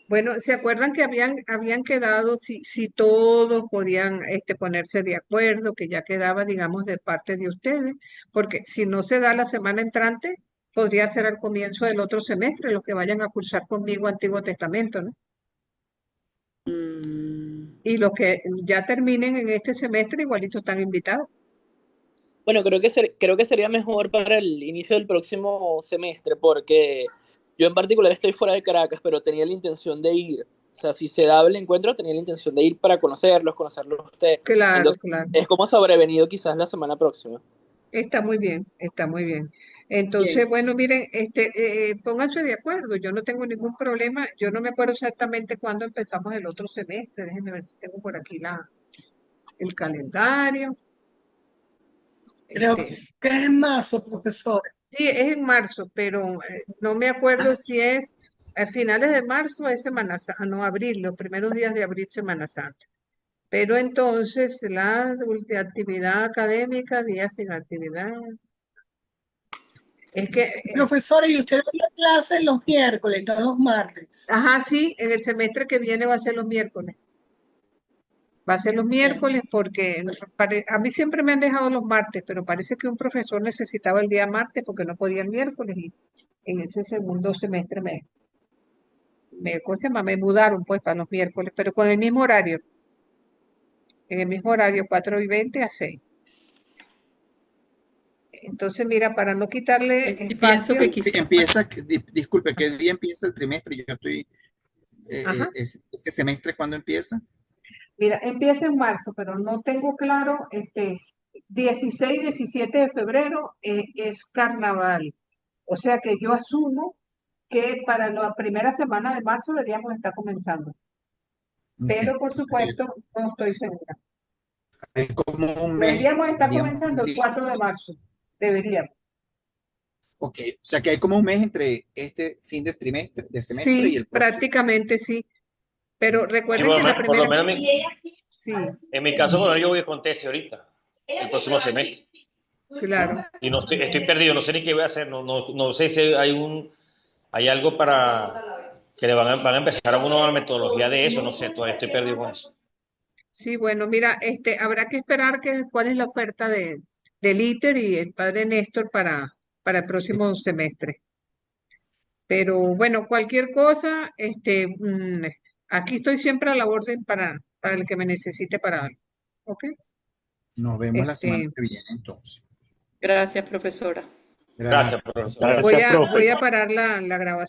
Bueno, ¿se acuerdan que habían quedado si todos podían ponerse de acuerdo, que ya quedaba, digamos, de parte de ustedes? Porque si no se da la semana entrante, podría ser al comienzo del otro semestre, los que vayan a cursar conmigo Antiguo Testamento, ¿no? Mm, Y los que ya terminen en este semestre, igualito están invitados. Bueno, creo que sería mejor para el inicio del próximo semestre, porque yo en particular estoy fuera de Caracas, pero tenía la intención de ir. O sea, si se daba el encuentro, tenía la intención de ir para conocerlos a usted. Claro, Entonces, claro. es como sobrevenido quizás la semana próxima. Está muy bien, está muy bien. Entonces, bien. bueno, miren, pónganse de acuerdo, yo no tengo ningún problema, yo no me acuerdo exactamente cuándo empezamos el otro semestre, déjenme ver si tengo por aquí el calendario. Creo Este, que es en marzo, profesor. sí, es en marzo, pero no me acuerdo si es a finales de marzo o es Semana Santa, no, abril, los primeros días de abril, Semana Santa. Pero entonces, actividad académica, días sin actividad. Es que Profesor, y usted da clase los miércoles, no los martes. ajá, sí, en el semestre que viene va a ser los miércoles. Va a ser los Bien. miércoles porque a mí siempre me han dejado los martes, pero parece que un profesor necesitaba el día martes porque no podía el miércoles y en ese segundo semestre ¿cómo se llama? Me mudaron pues para los miércoles, pero con el mismo horario, en el mismo horario, 4:20 a 6. Entonces, mira, para no quitarle Y pienso espacio, que Sí, quizás, disculpe, ¿qué día empieza el trimestre? Yo estoy, ajá, ese semestre, ¿cuándo empieza? mira, empieza en marzo, pero no tengo claro, 16, 17 de febrero es carnaval. O sea que yo asumo que para la primera semana de marzo deberíamos estar comenzando. Ok. Pero por O sea, que supuesto, no estoy segura. es como un mes, Deberíamos estar digamos, comenzando el 4 de marzo. Deberíamos. ok. O sea que hay como un mes entre este fin de trimestre, de semestre y Sí, el próximo. prácticamente sí. Pero Y recuerden que la por lo primera, menos sí, en mi caso, bueno, yo voy con tesis ahorita, el próximo semestre. claro. Y no estoy perdido, no sé ni qué voy a hacer, no sé si hay algo para que le van a empezar a uno a la metodología de eso, no sé, todavía estoy perdido con eso. Sí, bueno, mira, habrá que esperar cuál es la oferta del ITER y el padre Néstor para el próximo semestre. Pero bueno, cualquier cosa, aquí estoy siempre a la orden para el que me necesite para algo. ¿Ok? Nos vemos la semana Este, que viene, entonces. gracias, profesora. Gracias, Gracias. profesor. voy Gracias, a, profe. voy a parar la grabación.